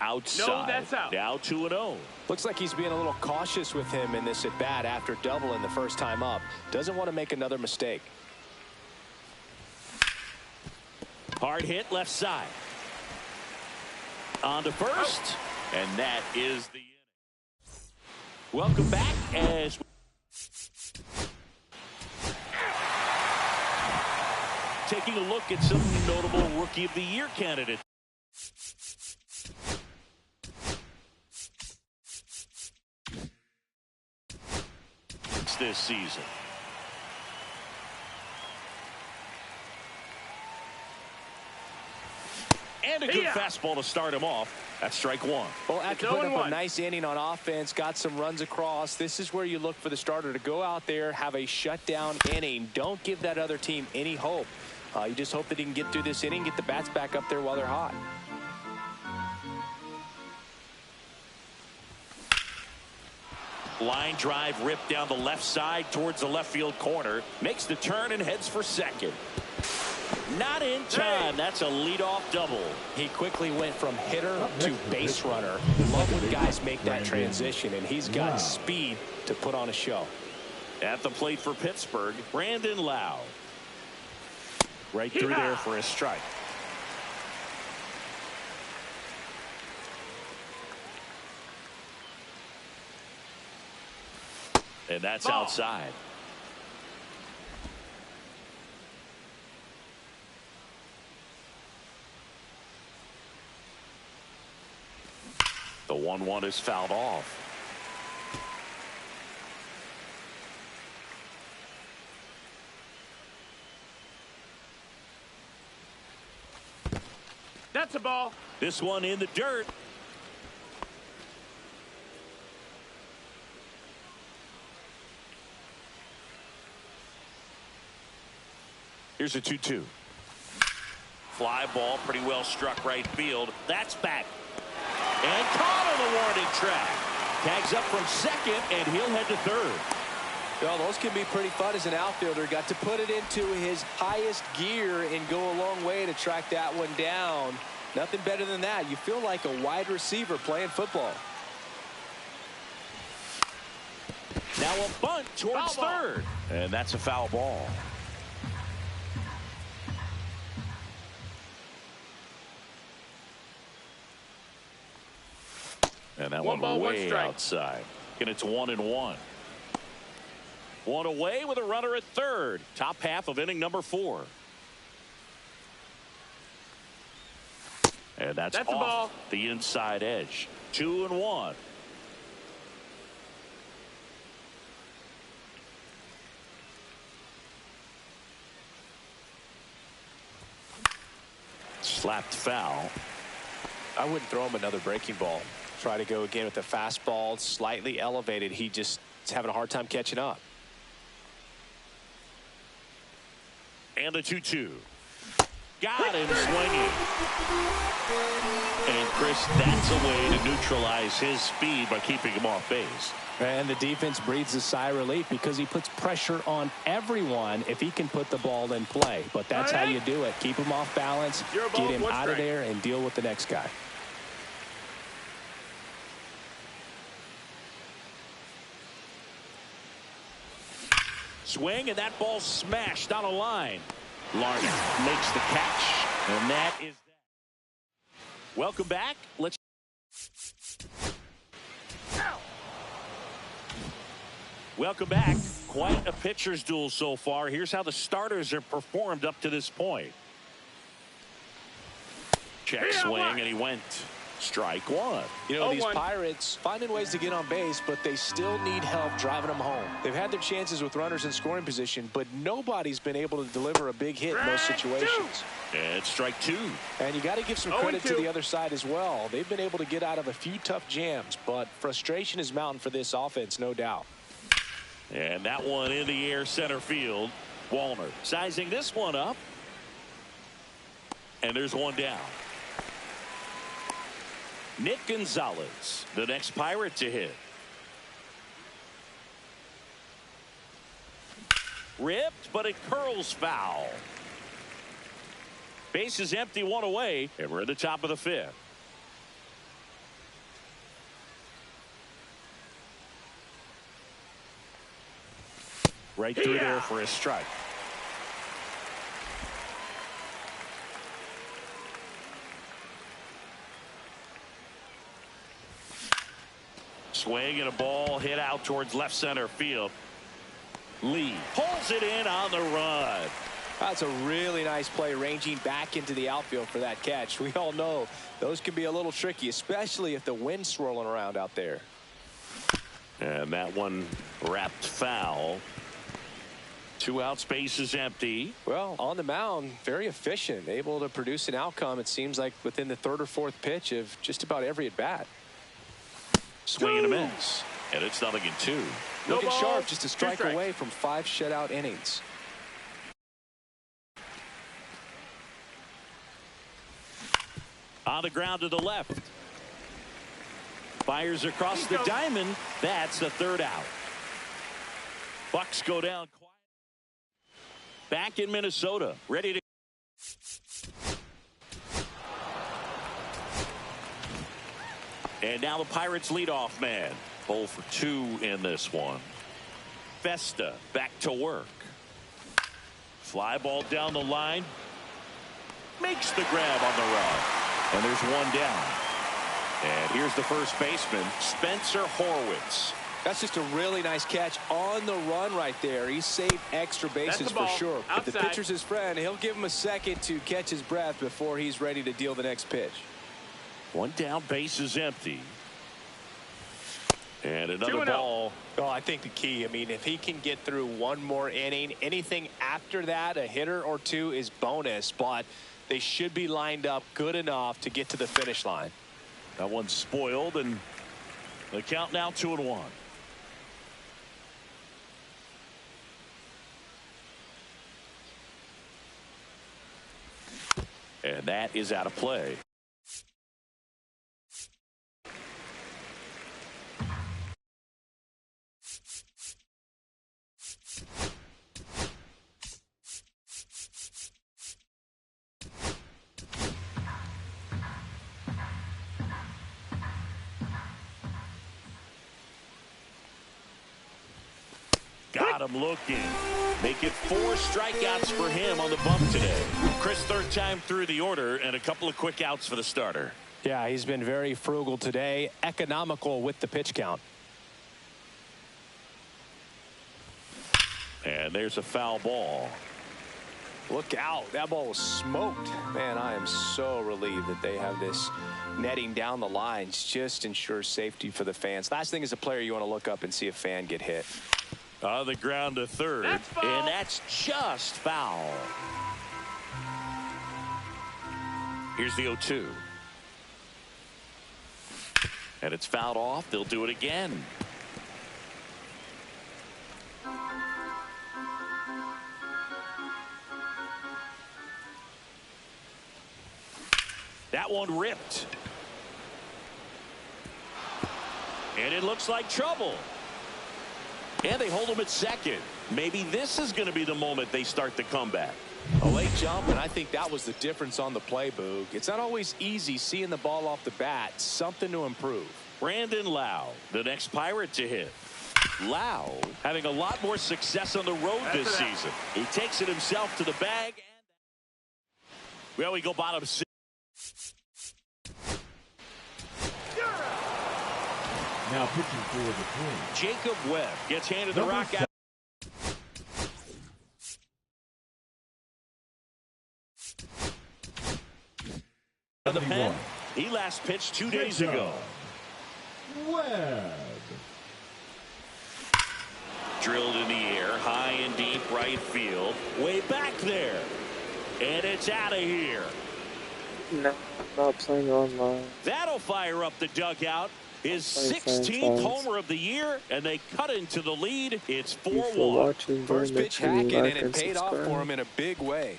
A: Outside.
C: No, that's out.
A: Now 2-0.
B: Looks like he's being a little cautious with him in this at bat after doubling the first time up. Doesn't want to make another mistake.
A: Hard hit left side. On to first. And that is the inning. Welcome back as taking a look at some notable Rookie of the Year candidates this season. And a good fastball to start him off. That's strike one.
B: Well, after putting up a nice inning on offense, got some runs across, this is where you look for the starter to go out there, have a shutdown inning. Don't give that other team any hope. You just hope that he can get through this inning, get the bats back up there while they're hot.
A: Line drive ripped down the left side towards the left field corner. Makes the turn and heads for second. Not in time. That's a leadoff double.
B: He quickly went from hitter to base runner. Love when guys make that transition, and he's got speed to put on a show.
A: At the plate for Pittsburgh, Brandon Lowe. Right through there for a strike. And that's outside. The 1-1 is fouled off.
C: That's a ball.
A: This one in the dirt. Here's a 2-2. Fly ball pretty well struck right field. That's back. And caught on the warning track. Tags up from second, and he'll head to third.
B: Well, those can be pretty fun as an outfielder. Got to put it into his highest gear and go a long way to track that one down. Nothing better than that. You feel like a wide receiver playing football.
A: Now a bunt towards third. And that's a foul ball. And that one way outside. And it's 1-1. One away with a runner at third. Top half of inning number 4. And that's off the inside edge. 2-1. Slapped foul.
B: I wouldn't throw him another breaking ball. Try to go again with the fastball, slightly elevated. He just is having a hard time catching up.
A: And the 2-2. Got him swinging. And Chris, that's a way to neutralize his speed by keeping him off base.
B: And the defense breathes a sigh of relief because he puts pressure on everyone if he can put the ball in play. But that's how you do it. Keep him off balance, get him out of there, and deal with the next guy.
A: Swing, and that ball smashed on a line. Larney makes the catch, and that is that. Welcome back. Welcome back. Quite a pitcher's duel so far. Here's how the starters have performed up to this point. Check swing, and he went. Strike one.
B: You know, these Pirates finding ways to get on base, but they still need help driving them home. They've had their chances with runners in scoring position, but nobody's been able to deliver a big hit in those situations.
A: And strike two.
B: And you got to give some credit to the other side as well. They've been able to get out of a few tough jams, but frustration is mounting for this offense, no doubt.
A: And that one in the air center field. Wallner sizing this one up. And there's one down. Nick Gonzalez, the next Pirate to hit. Ripped, but it curls foul. Base is empty, one away, and we're at the top of the fifth. Right through there for a strike. Swing and a ball hit out towards left center field. Lee pulls it in on the run.
B: That's a really nice play, ranging back into the outfield for that catch. We all know those can be a little tricky, especially if the wind's swirling around out there.
A: And that one wrapped foul. 2 outs, base is empty.
B: Well, on the mound, very efficient, able to produce an outcome, it seems like, within the third or fourth pitch of just about every at bat.
A: Swing and a miss. And it's 0-2.
B: Looking sharp, just a strike away from 5 shutout innings.
A: On the ground to the left. Fires across the diamond. That's the third out. Bucks go down quiet. Back in Minnesota, ready to. And now the Pirates leadoff man. 0 for 2 in this one. Festa back to work. Fly ball down the line. Makes the grab on the run. And there's one down. And here's the first baseman, Spencer Horwitz.
B: That's just a really nice catch on the run right there. He saved extra bases for sure. If the pitcher's his friend, he'll give him a second to catch his breath before he's ready to deal the next pitch.
A: One down, base is empty. And another ball.
B: Well, I think the key, I mean, if he can get through one more inning, anything after that, a hitter or two is bonus, but they should be lined up good enough to get to the finish line.
A: That one's spoiled, and the count now 2-1. And that is out of play. Got him looking. Make it 4 strikeouts for him on the bump today. Chris, third time through the order, and a couple of quick outs for the starter.
B: Yeah, he's been very frugal today, economical with the pitch count.
A: And there's a foul ball.
B: Look out. That ball was smoked. Man, I am so relieved that they have this netting down the lines. Just ensures safety for the fans. Last thing as a player, you want to look up and see a fan get hit.
A: On the ground to third, and that's just foul. Here's the 0-2. And it's fouled off. They'll do it again. That one ripped. And it looks like trouble. And they hold him at second. Maybe this is going to be the moment they start the comeback.
B: A late jump, and I think that was the difference on the play, Boog. It's not always easy seeing the ball off the bat. Something to improve.
A: Brandon Lau, the next Pirate to hit. Lau having a lot more success on the road this season. He takes it himself to the bag. Well, we go bottom six.
D: Now pitching for the Twins.
A: Jacob Webb gets handed the rock out. The pen. He last pitched 2 days ago.
D: Webb.
A: Drilled in the air, high and deep right field. Way back there. And it's out of here.
E: No, I'm not playing online.
A: That'll fire up the dugout. His 16th homer of the year, and they cut into the lead. It's 4-1.
B: First pitch hacking, and it paid off for him in a big way.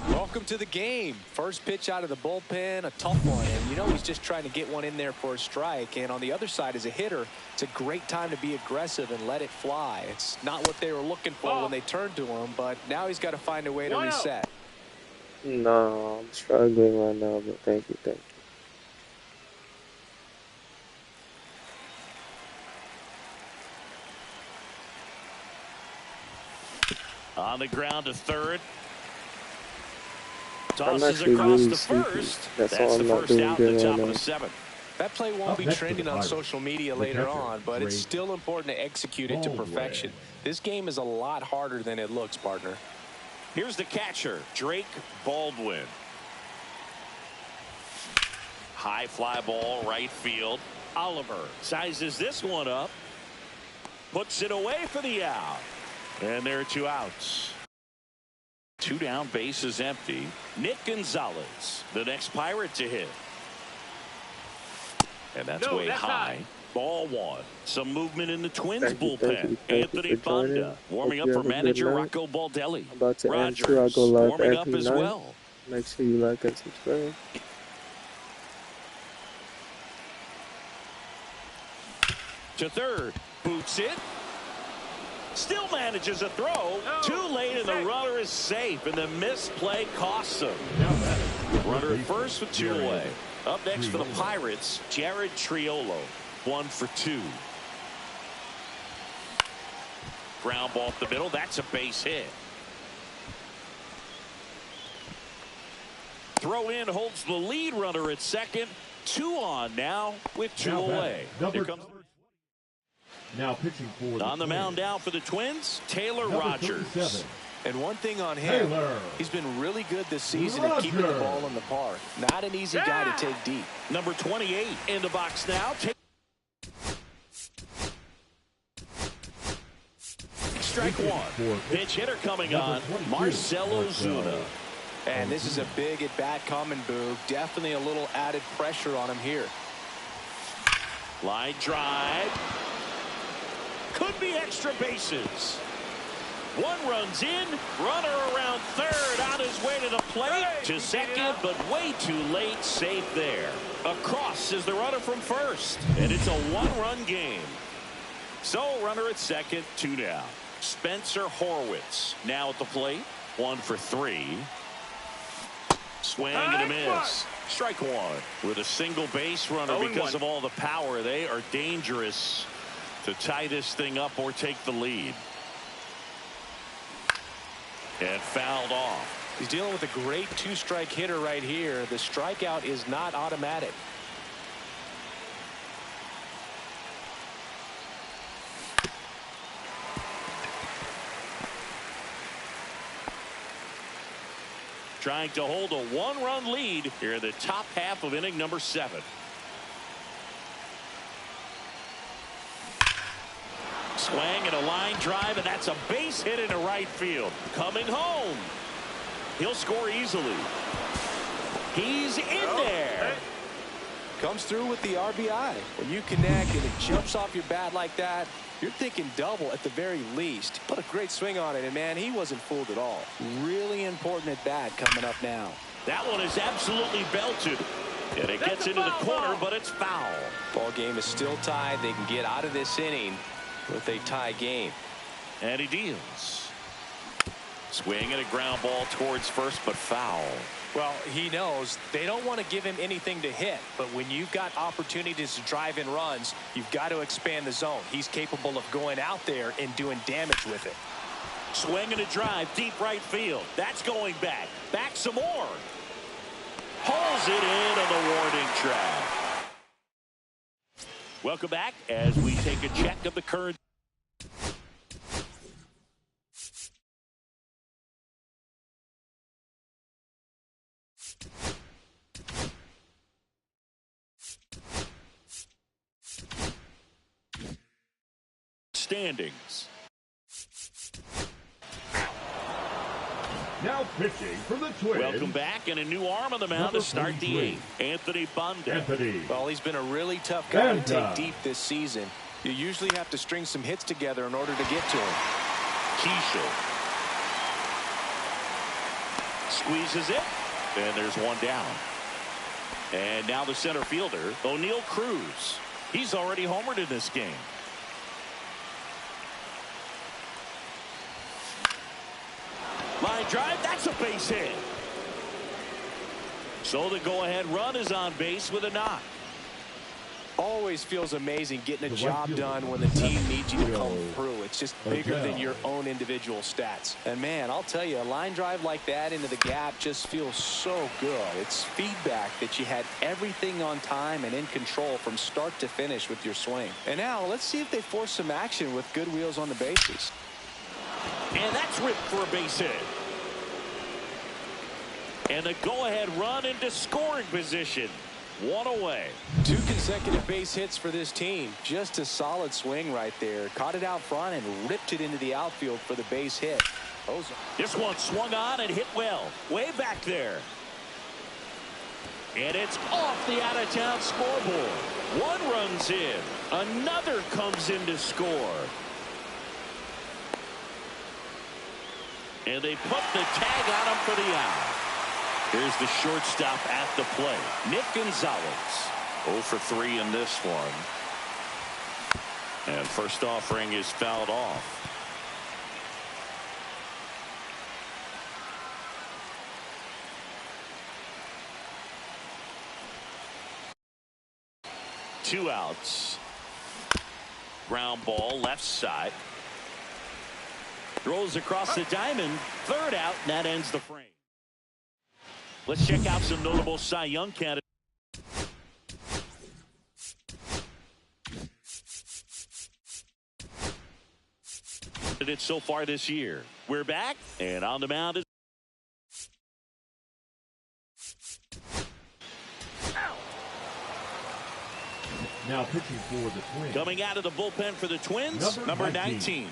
B: Welcome to the game. First pitch out of the bullpen, a tough one. And you know he's just trying to get one in there for a strike. And on the other side, as a hitter, it's a great time to be aggressive and let it fly. It's not what they were looking for when they turned to him, but now he's got to find a way to reset.
E: No, I'm struggling right now, but thank you.
A: On the ground to third. Tosses across the first. That's the first out in the top of the seventh.
B: That play won't be trending on social media later on, but it's still important to execute it to perfection. This game is a lot harder than it looks, partner.
A: Here's the catcher, Drake Baldwin. High fly ball, right field. Oliver sizes this one up. Puts it away for the out. And there are 2 outs. 2 down, bases empty. Nick Gonzalez, the next Pirate to hit. And that's way high. Ball 1. Some movement in the Twins bullpen. Anthony Fonda warming up for manager Rocco Baldelli.
E: I'm about to
A: Rogers
E: enter. I go live
A: warming up
E: every
A: as
E: night.
A: well.
E: Make sure you like and subscribe.
A: To third. Boots it. Still manages a throw. Too late, and the runner is safe, and the misplay costs him. Runner at first with 2 away. Up next for the Pirates, Jared Triolo. 1 for 2. Ground ball up the middle. That's a base hit. Throw in holds the lead runner at second. 2 on now with 2 away. Here comes.
D: Now pitching for the
A: on the mound now for the Twins, Taylor Rogers.
D: 37.
B: And one thing on him, he's been really good this season at keeping the ball in the park. Not an easy guy to take deep.
A: Number 28 in the box now. Strike 1. Pitch hitter coming on, Marcell Ozuna.
B: And this is a big at-bat coming, Boog. Definitely a little added pressure on him here.
A: Line drive. Could be extra bases. 1 runs in, runner around third, on his way to the plate, to second, but way too late, safe there. Across is the runner from first, and it's a 1-run game. So runner at second, 2 down. Spencer Horwitz now at the plate, 1 for 3. Swing and a miss. Strike 1 with a single base runner. Because of all the power, they are dangerous to tie this thing up or take the lead. And fouled off.
B: He's dealing with a great 2-strike hitter right here. The strikeout is not automatic.
A: Trying to hold a 1-run lead here in the top half of inning number 7. Swing and a line drive, and that's a base hit into right field. Coming home. He'll score easily. He's in there.
B: Comes through with the RBI. When you connect and it jumps off your bat like that, you're thinking double at the very least. Put a great swing on it, and man, he wasn't fooled at all. Really important at bat coming up now.
A: That one is absolutely belted. And it gets into the corner, but it's foul.
B: Ball game is still tied. They can get out of this inning with a tie game.
A: And he deals. Swing and a ground ball towards first, but foul.
B: Well, he knows they don't want to give him anything to hit, but when you've got opportunities to drive in runs, you've got to expand the zone. He's capable of going out there and doing damage with it.
A: Swing and a drive, deep right field. That's going back. Back some more. Hauls it in on the warning track. Welcome back as we take a check of the current. Standings.
D: Now pitching for the Twins.
A: Welcome back, and a new arm on the mound to start the eighth. Anthony Banda.
B: Well, he's been a really tough guy to take deep this season. You usually have to string some hits together in order to get to him.
A: Keishel squeezes it, and there's one down. And now the center fielder, O'Neal Cruz. He's already homered in this game. Line drive, that's a base hit. So the go-ahead run is on base with a knock.
B: Always feels amazing getting a job done when the team needs you to come through. It's just bigger than your own individual stats. And man, I'll tell you, a line drive like that into the gap just feels so good. It's feedback that you had everything on time and in control from start to finish with your swing. And now let's see if they force some action with good wheels on the bases.
A: And that's ripped for a base hit. And the go-ahead run into scoring position. One away.
B: 2 consecutive base hits for this team. Just a solid swing right there. Caught it out front and ripped it into the outfield for the base hit.
A: This one swung on and hit well. Way back there. And it's off the out-of-town scoreboard. One runs in. Another comes in to score. And they put the tag on him for the out. Here's the shortstop at the plate. Nick Gonzalez. 0 for 3 in this one. And first offering is fouled off. Two outs. Ground ball left side. Throws across the diamond. Third out, and that ends the frame. Let's check out some notable Cy Young candidates. So far this year. We're back, and on the mound is
D: now pitching for the Twins.
A: Coming out of the bullpen for the Twins, number 19.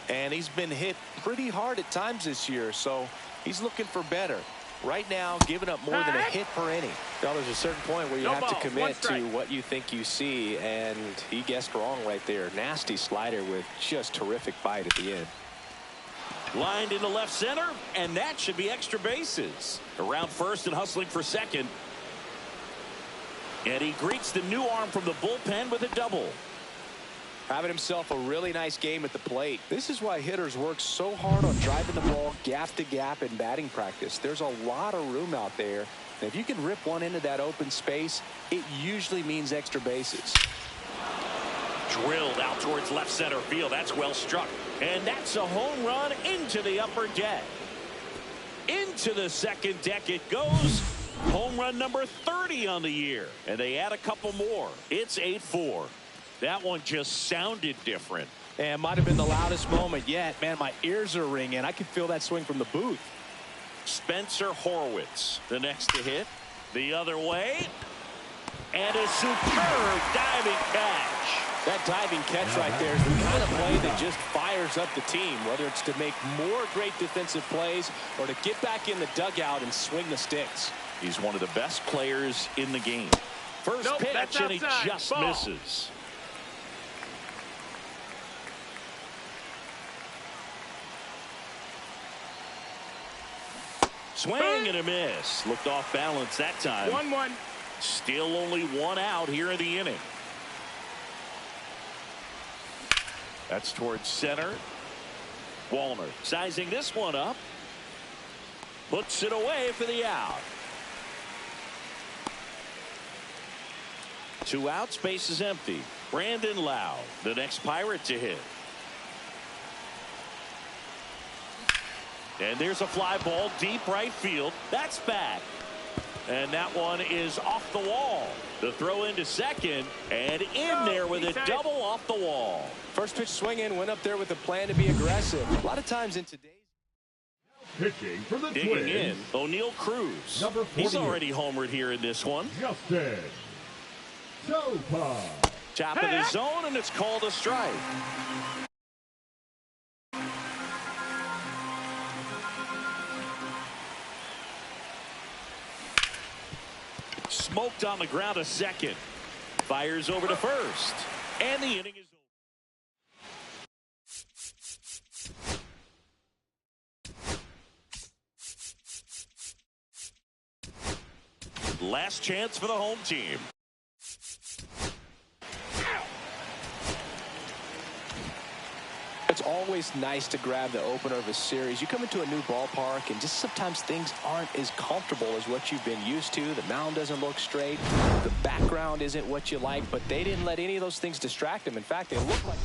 B: And he's been hit pretty hard at times this year, so he's looking for better. Right now, giving up more than a hit per inning. Well, there's a certain point where you have to commit to what you think you see, and he guessed wrong right there. Nasty slider with just terrific bite at the end.
A: Lined into left center, and that should be extra bases. Around first and hustling for second. And he greets the new arm from the bullpen with a double.
B: Having himself a really nice game at the plate. This is why hitters work so hard on driving the ball gap to gap in batting practice. There's a lot of room out there. And if you can rip one into that open space, it usually means extra bases.
A: Drilled out towards left center field. That's well struck. And that's a home run into the upper deck. Into the second deck it goes. Home run number 30 on the year. And they add a couple more. It's 8-4. That one just sounded different.
B: And might have been the loudest moment yet. Man, my ears are ringing. I can feel that swing from the booth.
A: Spencer Horwitz, the next to hit. The other way. And a superb diving catch.
B: That diving catch right there is the kind of play that just fires up the team, whether it's to make more great defensive plays or to get back in the dugout and swing the sticks.
A: He's one of the best players in the game. First
C: Nope,
A: pitch,
C: that's
A: and he
C: outside.
A: just
C: Ball.
A: misses. Swing and a miss. Looked off balance that time.
C: 1-1.
A: Still only one out here in the inning. That's towards center. Walner sizing this one up. Puts it away for the out. 2 outs, base is empty. Brandon Lowe, the next Pirate to hit. And there's a fly ball deep right field. That's back. And that one is off the wall. The throw into second and in there with a double off the wall.
B: First pitch swing in, went up there with a plan to be aggressive. A lot of times in today's
D: Pitching for the
A: digging
D: Twins,
A: in, O'Neal Cruz.
D: Number
A: He's
D: 48.
A: already homered here in this one.
D: Justin Sopa.
A: Top of the zone, and it's called a strike. Smoked on the ground a second. Fires over to first. And the inning is over. Last chance for the home team.
B: It's always nice to grab the opener of a series. You come into a new ballpark and just sometimes things aren't as comfortable as what you've been used to. The mound doesn't look straight. The background isn't what you like, but they didn't let any of those things distract them. In fact, they look like